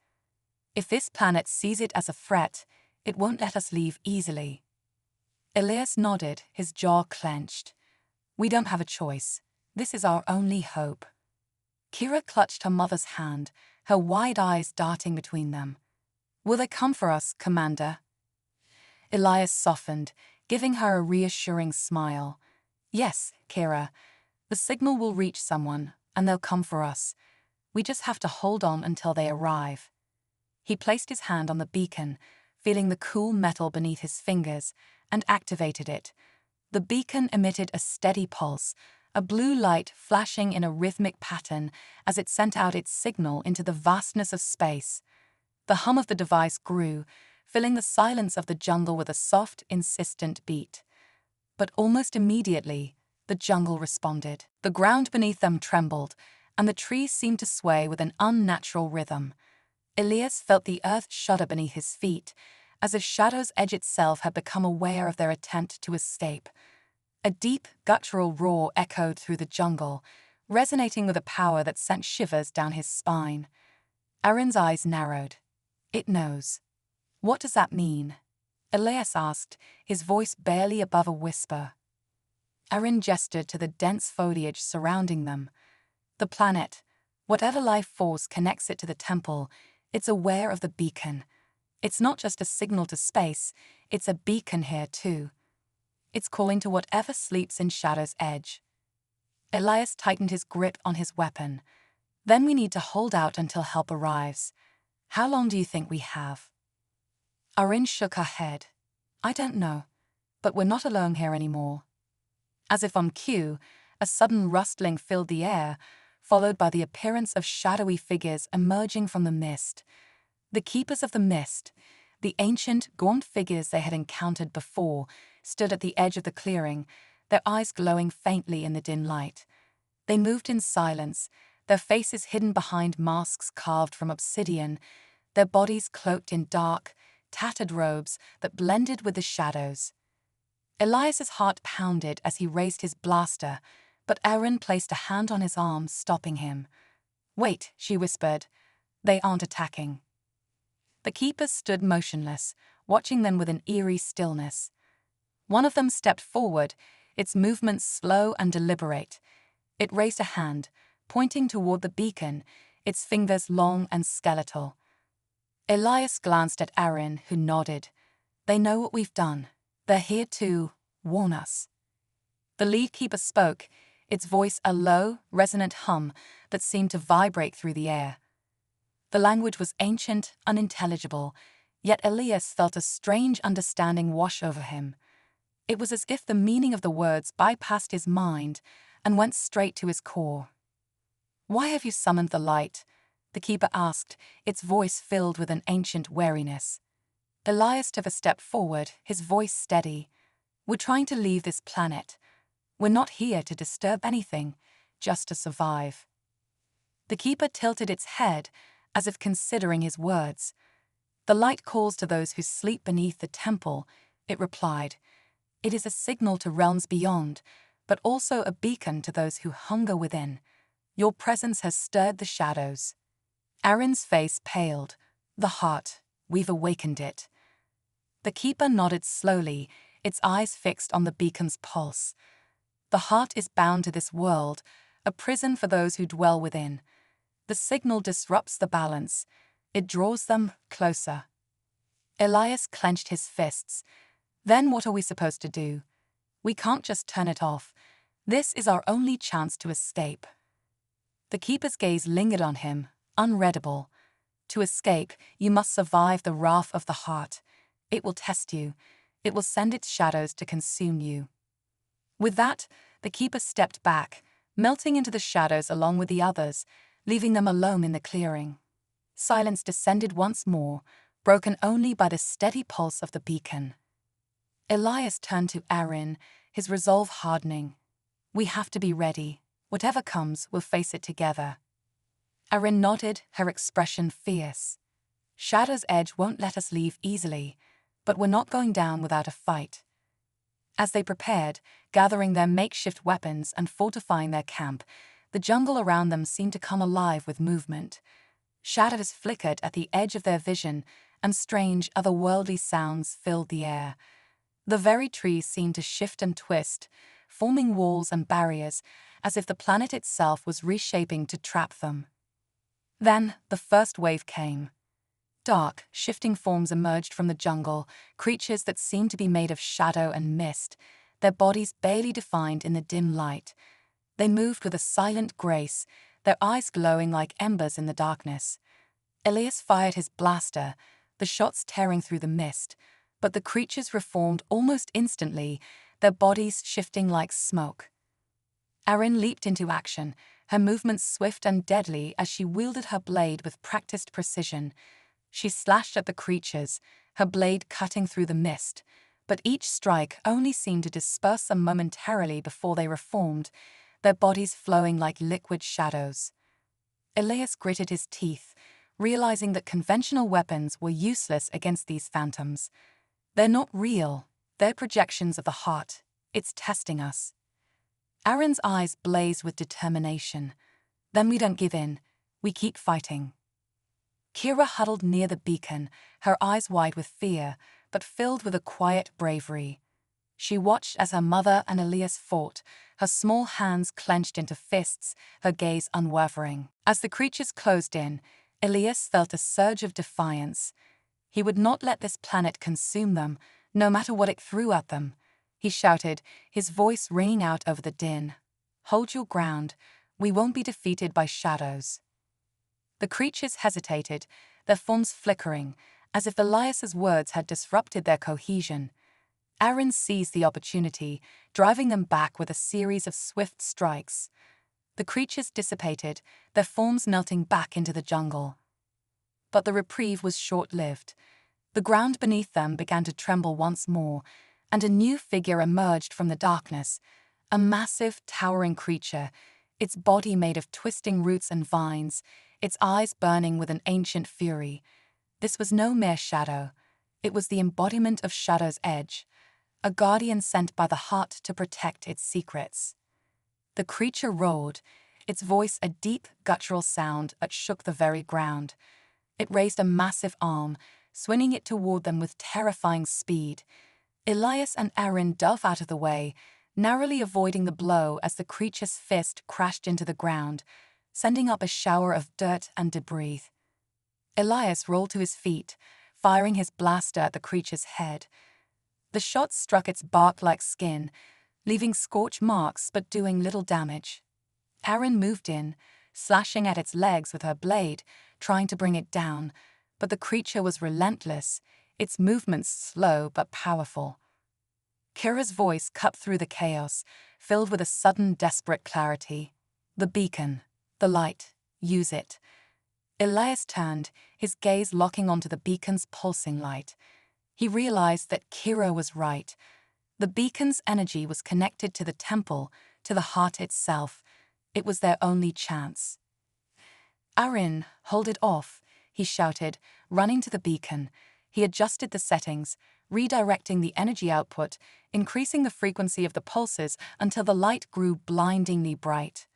If this planet sees it as a threat, it won't let us leave easily." Elias nodded, his jaw clenched. "We don't have a choice. This is our only hope." Kira clutched her mother's hand, her wide eyes darting between them. "Will they come for us, Commander?" Elias softened, giving her a reassuring smile. "Yes, Kira. The signal will reach someone, and they'll come for us. We just have to hold on until they arrive." He placed his hand on the beacon, feeling the cool metal beneath his fingers, and activated it. The beacon emitted a steady pulse, a blue light flashing in a rhythmic pattern as it sent out its signal into the vastness of space. The hum of the device grew, filling the silence of the jungle with a soft, insistent beat. But almost immediately, the jungle responded. The ground beneath them trembled, and the trees seemed to sway with an unnatural rhythm. Elias felt the earth shudder beneath his feet, as if Shadow's Edge itself had become aware of their attempt to escape. A deep, guttural roar echoed through the jungle, resonating with a power that sent shivers down his spine. Erin's eyes narrowed. "It knows." "What does that mean?" Elias asked, his voice barely above a whisper. Erin gestured to the dense foliage surrounding them. "The planet, whatever life force connects it to the temple, it's aware of the beacon. It's not just a signal to space, it's a beacon here too. It's calling to whatever sleeps in Shadow's Edge." Elias tightened his grip on his weapon. "Then we need to hold out until help arrives. How long do you think we have?" Erin shook her head. "I don't know, but we're not alone here anymore." As if on cue, a sudden rustling filled the air, followed by the appearance of shadowy figures emerging from the mist. The Keepers of the Mist, the ancient, gaunt figures they had encountered before, stood at the edge of the clearing, their eyes glowing faintly in the dim light. They moved in silence, their faces hidden behind masks carved from obsidian, their bodies cloaked in dark, tattered robes that blended with the shadows. Elias's heart pounded as he raised his blaster, but Erin placed a hand on his arm, stopping him. "Wait," she whispered. "They aren't attacking." The Keepers stood motionless, watching them with an eerie stillness. One of them stepped forward, its movements slow and deliberate. It raised a hand, pointing toward the beacon, its fingers long and skeletal. Elias glanced at Erin, who nodded. "They know what we've done. They're here to warn us." The lead keeper spoke, its voice a low, resonant hum that seemed to vibrate through the air. The language was ancient, unintelligible, yet Elias felt a strange understanding wash over him. It was as if the meaning of the words bypassed his mind and went straight to his core. "Why have you summoned the light?" the keeper asked, its voice filled with an ancient wariness. Elias took a step forward, his voice steady. "We're trying to leave this planet. We're not here to disturb anything, just to survive." The keeper tilted its head, as if considering his words. "The light calls to those who sleep beneath the temple," it replied. "It is a signal to realms beyond, but also a beacon to those who hunger within. Your presence has stirred the shadows." Aaron's face paled. "The heart, we've awakened it." The keeper nodded slowly, its eyes fixed on the beacon's pulse. "The heart is bound to this world, a prison for those who dwell within. The signal disrupts the balance. It draws them closer." Elias clenched his fists. "Then what are we supposed to do? We can't just turn it off. This is our only chance to escape." The keeper's gaze lingered on him, unreadable. "To escape, you must survive the wrath of the heart. It will test you. It will send its shadows to consume you." With that, the keeper stepped back, melting into the shadows along with the others, leaving them alone in the clearing. Silence descended once more, broken only by the steady pulse of the beacon. Elias turned to Aaron, his resolve hardening. "We have to be ready. Whatever comes, we'll face it together." Aaron nodded, her expression fierce. "Shadow's edge won't let us leave easily, but we're not going down without a fight." As they prepared, gathering their makeshift weapons and fortifying their camp, the jungle around them seemed to come alive with movement. Shadows flickered at the edge of their vision, and strange, otherworldly sounds filled the air. The very trees seemed to shift and twist, forming walls and barriers, as if the planet itself was reshaping to trap them. Then, the first wave came. Dark, shifting forms emerged from the jungle, creatures that seemed to be made of shadow and mist, their bodies barely defined in the dim light. They moved with a silent grace, their eyes glowing like embers in the darkness. Elias fired his blaster, the shots tearing through the mist, but the creatures reformed almost instantly, their bodies shifting like smoke. Aaron leaped into action, her movements swift and deadly as she wielded her blade with practiced precision. She slashed at the creatures, her blade cutting through the mist, but each strike only seemed to disperse them momentarily before they reformed, their bodies flowing like liquid shadows. Elias gritted his teeth, realizing that conventional weapons were useless against these phantoms. "They're not real, they're projections of the heart. It's testing us." Aaron's eyes blazed with determination. "Then we don't give in, we keep fighting." Kira huddled near the beacon, her eyes wide with fear, but filled with a quiet bravery. She watched as her mother and Elias fought, her small hands clenched into fists, her gaze unwavering. As the creatures closed in, Elias felt a surge of defiance. He would not let this planet consume them, no matter what it threw at them. He shouted, his voice ringing out over the din. "Hold your ground. We won't be defeated by shadows." The creatures hesitated, their forms flickering, as if Elias's words had disrupted their cohesion. Aaron seized the opportunity, driving them back with a series of swift strikes. The creatures dissipated, their forms melting back into the jungle. But the reprieve was short-lived. The ground beneath them began to tremble once more, and a new figure emerged from the darkness, a massive, towering creature, its body made of twisting roots and vines, its eyes burning with an ancient fury. This was no mere shadow. It was the embodiment of Shadow's edge, a guardian sent by the heart to protect its secrets. The creature roared, its voice a deep, guttural sound that shook the very ground. It raised a massive arm, swinging it toward them with terrifying speed. Elias and Aaron dove out of the way, narrowly avoiding the blow as the creature's fist crashed into the ground, sending up a shower of dirt and debris. Elias rolled to his feet, firing his blaster at the creature's head. The shot struck its bark-like skin, leaving scorch marks but doing little damage. Aaron moved in, slashing at its legs with her blade, trying to bring it down, but the creature was relentless, its movements slow but powerful. Kira's voice cut through the chaos, filled with a sudden desperate clarity. "The beacon. The light. Use it." Elias turned, his gaze locking onto the beacon's pulsing light. He realized that Kira was right. The beacon's energy was connected to the temple, to the heart itself. It was their only chance. "Arin, hold it off," he shouted, running to the beacon. He adjusted the settings, redirecting the energy output, increasing the frequency of the pulses until the light grew blindingly bright.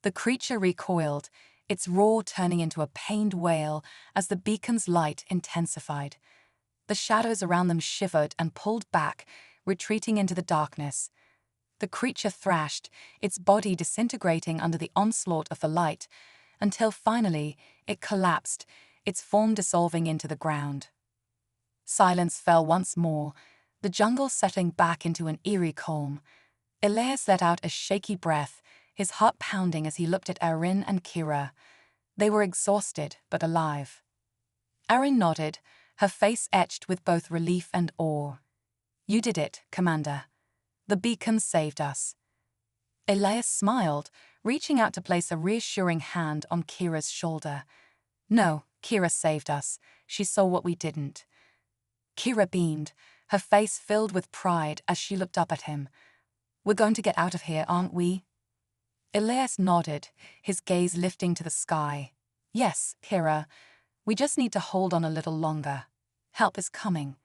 The creature recoiled, its roar turning into a pained wail as the beacon's light intensified. The shadows around them shivered and pulled back, retreating into the darkness. The creature thrashed, its body disintegrating under the onslaught of the light, until finally it collapsed, its form dissolving into the ground. Silence fell once more, the jungle settling back into an eerie calm. Elias let out a shaky breath, his heart pounding as he looked at Arin and Kira. They were exhausted but alive. Arin nodded, her face etched with both relief and awe. "You did it, Commander. The beacon saved us." Elias smiled, reaching out to place a reassuring hand on Kira's shoulder. "No, Kira saved us. She saw what we didn't." Kira beamed, her face filled with pride as she looked up at him. "We're going to get out of here, aren't we?" Elias nodded, his gaze lifting to the sky. "Yes, Kira. We just need to hold on a little longer. Help is coming."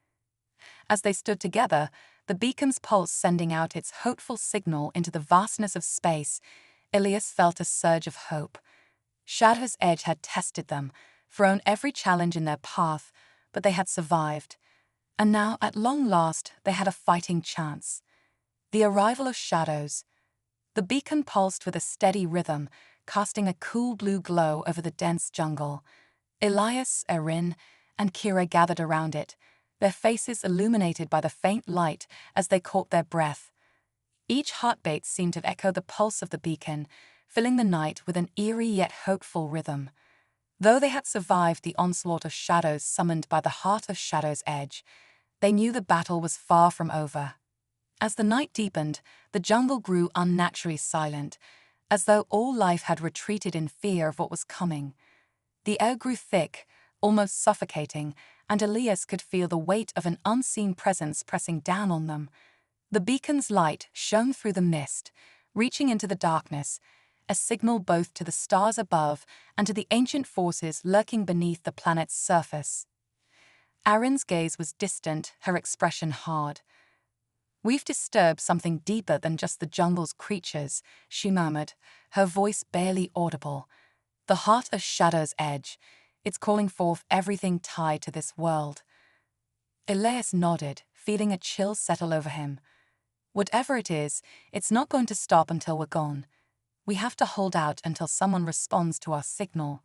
As they stood together, the beacon's pulse sending out its hopeful signal into the vastness of space, Elias felt a surge of hope. Shadow's Edge had tested them, thrown every challenge in their path, but they had survived. And now, at long last, they had a fighting chance. The arrival of shadows. The beacon pulsed with a steady rhythm, casting a cool blue glow over the dense jungle. Elias, Arin, and Kira gathered around it, their faces illuminated by the faint light as they caught their breath. Each heartbeat seemed to echo the pulse of the beacon, filling the night with an eerie yet hopeful rhythm. Though they had survived the onslaught of shadows summoned by the heart of Shadow's Edge, they knew the battle was far from over. As the night deepened, the jungle grew unnaturally silent, as though all life had retreated in fear of what was coming. The air grew thick, almost suffocating, and Elias could feel the weight of an unseen presence pressing down on them. The beacon's light shone through the mist, reaching into the darkness, a signal both to the stars above and to the ancient forces lurking beneath the planet's surface. Arin's gaze was distant, her expression hard. "We've disturbed something deeper than just the jungle's creatures," she murmured, her voice barely audible. "The heart of Shadow's Edge. It's calling forth everything tied to this world." Elias nodded, feeling a chill settle over him. "Whatever it is, it's not going to stop until we're gone. We have to hold out until someone responds to our signal."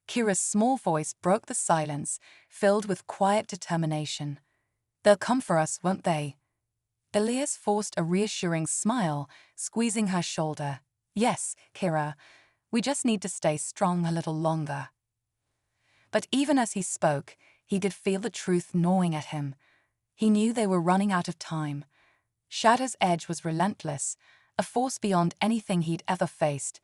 Kira's small voice broke the silence, filled with quiet determination. "They'll come for us, won't they?" Elias forced a reassuring smile, squeezing her shoulder. "Yes, Kira. We just need to stay strong a little longer." But even as he spoke, he could feel the truth gnawing at him. He knew they were running out of time. Shadow's Edge was relentless, a force beyond anything he'd ever faced,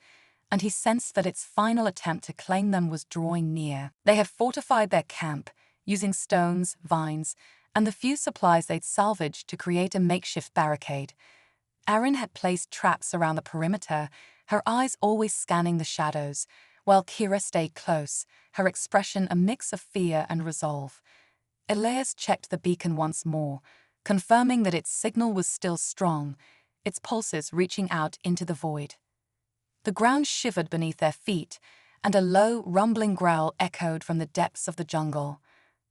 and he sensed that its final attempt to claim them was drawing near. They had fortified their camp, using stones, vines, and the few supplies they'd salvaged to create a makeshift barricade. Arin had placed traps around the perimeter, her eyes always scanning the shadows, while Kira stayed close, her expression a mix of fear and resolve. Elias checked the beacon once more, confirming that its signal was still strong, its pulses reaching out into the void. The ground shivered beneath their feet, and a low, rumbling growl echoed from the depths of the jungle.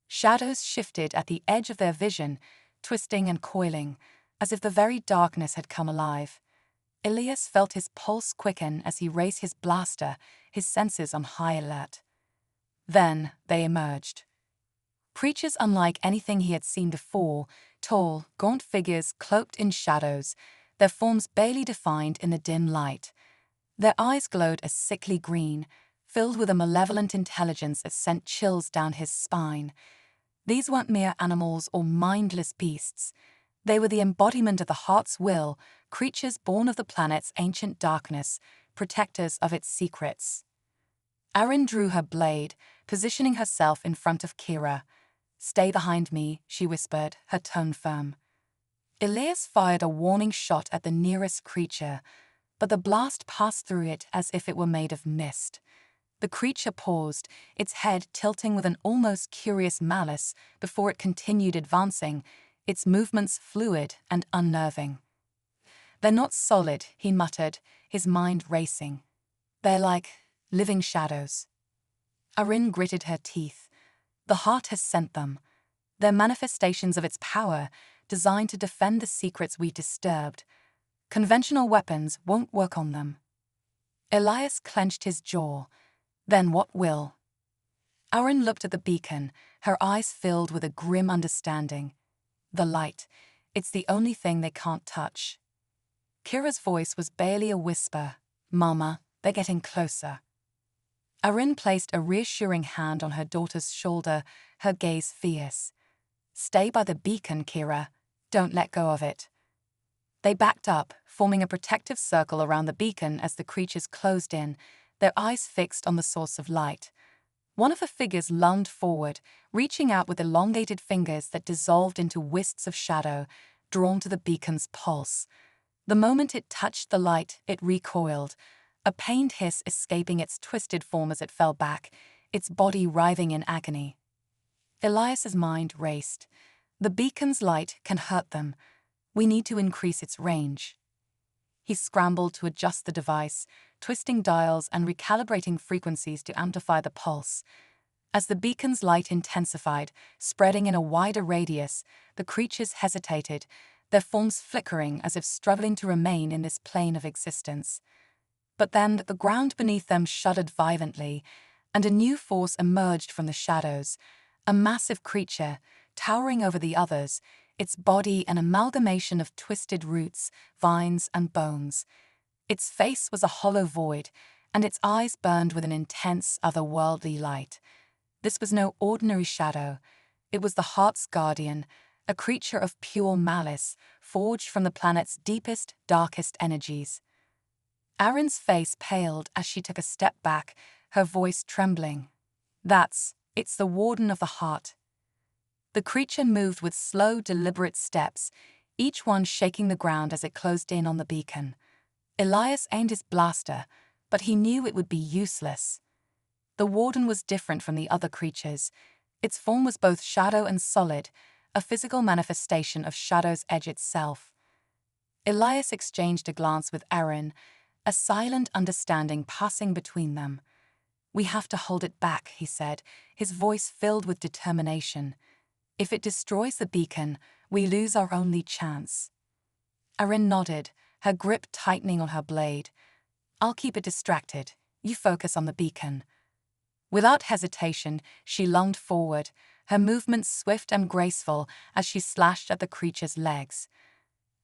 Shadows shifted at the edge of their vision, twisting and coiling, as if the very darkness had come alive. Elias felt his pulse quicken as he raised his blaster, his senses on high alert. Then they emerged. Creatures unlike anything he had seen before, tall, gaunt figures cloaked in shadows, their forms barely defined in the dim light. Their eyes glowed a sickly green, filled with a malevolent intelligence that sent chills down his spine. These weren't mere animals or mindless beasts. They were the embodiment of the heart's will, creatures born of the planet's ancient darkness, protectors of its secrets. Erin drew her blade, positioning herself in front of Kira. "Stay behind me," she whispered, her tone firm. Elias fired a warning shot at the nearest creature, but the blast passed through it as if it were made of mist. The creature paused, its head tilting with an almost curious malice before it continued advancing, its movements fluid and unnerving. "They're not solid," he muttered, his mind racing. "They're like living shadows." Erin gritted her teeth. "The heart has sent them. They're manifestations of its power, designed to defend the secrets we disturbed. Conventional weapons won't work on them." Elias clenched his jaw. "Then what will?" Erin looked at the beacon, her eyes filled with a grim understanding. "The light. It's the only thing they can't touch." Kira's voice was barely a whisper. "Mama, they're getting closer." Erin placed a reassuring hand on her daughter's shoulder, her gaze fierce. "Stay by the beacon, Kira. Don't let go of it." They backed up, forming a protective circle around the beacon as the creatures closed in, their eyes fixed on the source of light. One of the figures lunged forward, reaching out with elongated fingers that dissolved into wisps of shadow, drawn to the beacon's pulse. The moment it touched the light, it recoiled, a pained hiss escaping its twisted form as it fell back, its body writhing in agony. Elias's mind raced. "The beacon's light can hurt them. We need to increase its range." He scrambled to adjust the device, twisting dials and recalibrating frequencies to amplify the pulse. As the beacon's light intensified, spreading in a wider radius, the creatures hesitated, their forms flickering as if struggling to remain in this plane of existence. But then the ground beneath them shuddered violently, and a new force emerged from the shadows, a massive creature, towering over the others, its body an amalgamation of twisted roots, vines, and bones. Its face was a hollow void, and its eyes burned with an intense, otherworldly light. This was no ordinary shadow. It was the heart's guardian, a creature of pure malice, forged from the planet's deepest, darkest energies. Erin's face paled as she took a step back, her voice trembling. It's the Warden of the Heart." The creature moved with slow, deliberate steps, each one shaking the ground as it closed in on the beacon. Elias aimed his blaster, but he knew it would be useless. The Warden was different from the other creatures. Its form was both shadow and solid, a physical manifestation of Shadow's edge itself. Elias exchanged a glance with Erin, a silent understanding passing between them. "We have to hold it back," he said, his voice filled with determination. "If it destroys the beacon, we lose our only chance." Erin nodded, her grip tightening on her blade. "I'll keep it distracted. You focus on the beacon." Without hesitation, she lunged forward, her movements swift and graceful as she slashed at the creature's legs.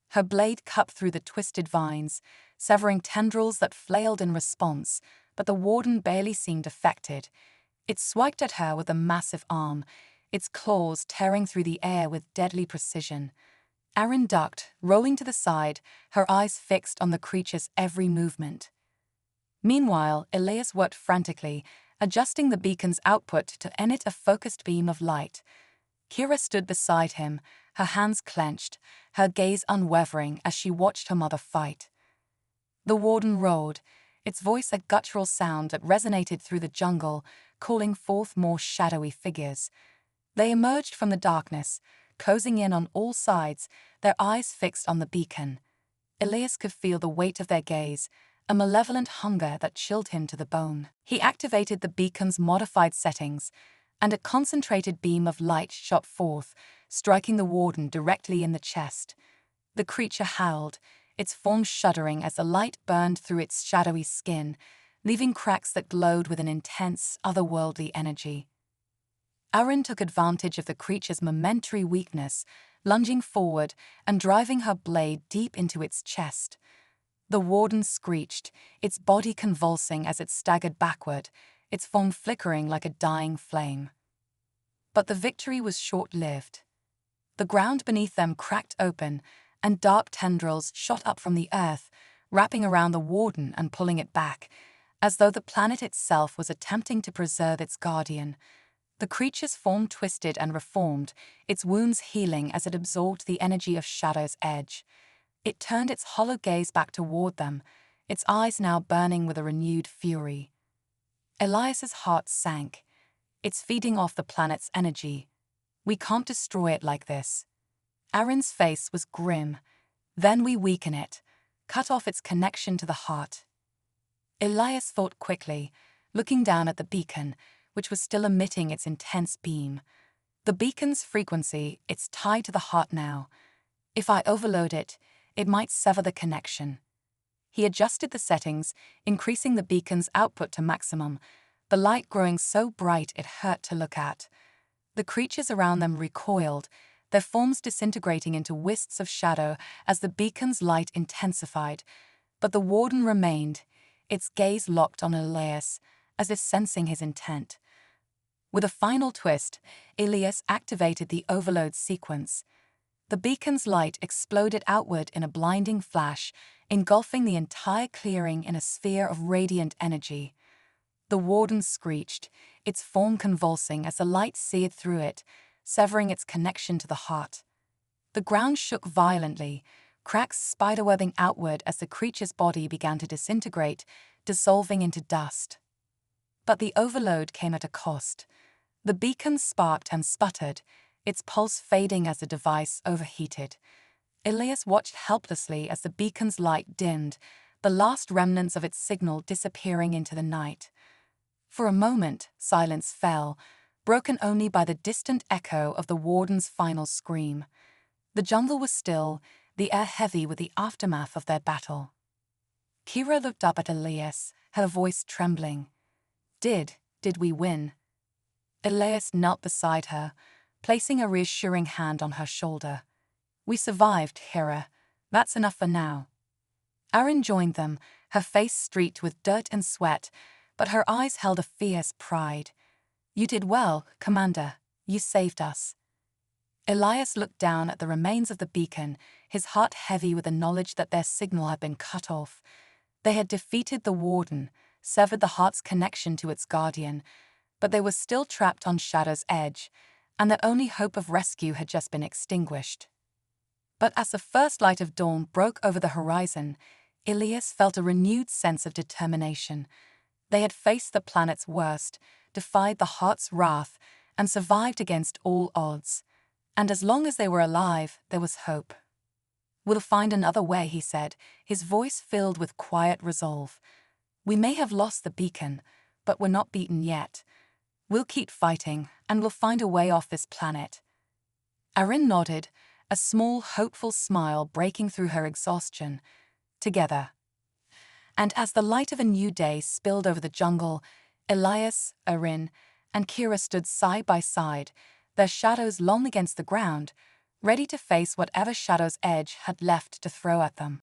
Her blade cut through the twisted vines, severing tendrils that flailed in response, but the Warden barely seemed affected. It swiped at her with a massive arm, its claws tearing through the air with deadly precision. Erin ducked, rolling to the side, her eyes fixed on the creature's every movement. Meanwhile, Elias worked frantically, adjusting the beacon's output to emit a focused beam of light. Kira stood beside him, her hands clenched, her gaze unwavering as she watched her mother fight. The Warden roared, its voice a guttural sound that resonated through the jungle, calling forth more shadowy figures. They emerged from the darkness, closing in on all sides, their eyes fixed on the beacon. Elias could feel the weight of their gaze, a malevolent hunger that chilled him to the bone. He activated the beacon's modified settings, and a concentrated beam of light shot forth, striking the Warden directly in the chest. The creature howled, its form shuddering as the light burned through its shadowy skin, leaving cracks that glowed with an intense, otherworldly energy. Erin took advantage of the creature's momentary weakness, lunging forward and driving her blade deep into its chest. The Warden screeched, its body convulsing as it staggered backward, its form flickering like a dying flame. But the victory was short-lived. The ground beneath them cracked open, and dark tendrils shot up from the earth, wrapping around the warden and pulling it back, as though the planet itself was attempting to preserve its guardian. The creature's form twisted and reformed, its wounds healing as it absorbed the energy of Shadow's edge. It turned its hollow gaze back toward them, its eyes now burning with a renewed fury. Elias's heart sank. It's feeding off the planet's energy. We can't destroy it like this. Aaron's face was grim. Then we weaken it, cut off its connection to the heart. Elias thought quickly, looking down at the beacon, which was still emitting its intense beam. The beacon's frequency, it's tied to the heart now. If I overload it, it might sever the connection. He adjusted the settings, increasing the beacon's output to maximum, the light growing so bright it hurt to look at. The creatures around them recoiled, their forms disintegrating into wisps of shadow as the beacon's light intensified. But the warden remained, its gaze locked on Elias, as if sensing his intent. With a final twist, Elias activated the overload sequence. The beacon's light exploded outward in a blinding flash, engulfing the entire clearing in a sphere of radiant energy. The warden screeched, its form convulsing as the light seared through it, severing its connection to the heart. The ground shook violently, cracks spiderwebbing outward as the creature's body began to disintegrate, dissolving into dust. But the overload came at a cost. The beacon sparked and sputtered, its pulse fading as the device overheated. Elias watched helplessly as the beacon's light dimmed, the last remnants of its signal disappearing into the night. For a moment, silence fell, broken only by the distant echo of the warden's final scream. The jungle was still, the air heavy with the aftermath of their battle. Kira looked up at Elias, her voice trembling. Did we win? Elias knelt beside her, placing a reassuring hand on her shoulder. We survived, Hera. That's enough for now. Aaron joined them, her face streaked with dirt and sweat, but her eyes held a fierce pride. You did well, Commander. You saved us. Elias looked down at the remains of the beacon, his heart heavy with the knowledge that their signal had been cut off. They had defeated the warden, severed the heart's connection to its guardian, but they were still trapped on Shadow's edge, and their only hope of rescue had just been extinguished. But as the first light of dawn broke over the horizon, Elias felt a renewed sense of determination. They had faced the planet's worst, defied the heart's wrath, and survived against all odds. And as long as they were alive, there was hope. We'll find another way, he said, his voice filled with quiet resolve. We may have lost the beacon, but we're not beaten yet. We'll keep fighting, and we'll find a way off this planet. Aaron nodded, a small, hopeful smile breaking through her exhaustion. Together. And as the light of a new day spilled over the jungle, Elias, Aaron, and Kira stood side by side, their shadows long against the ground, ready to face whatever Shadow's edge had left to throw at them.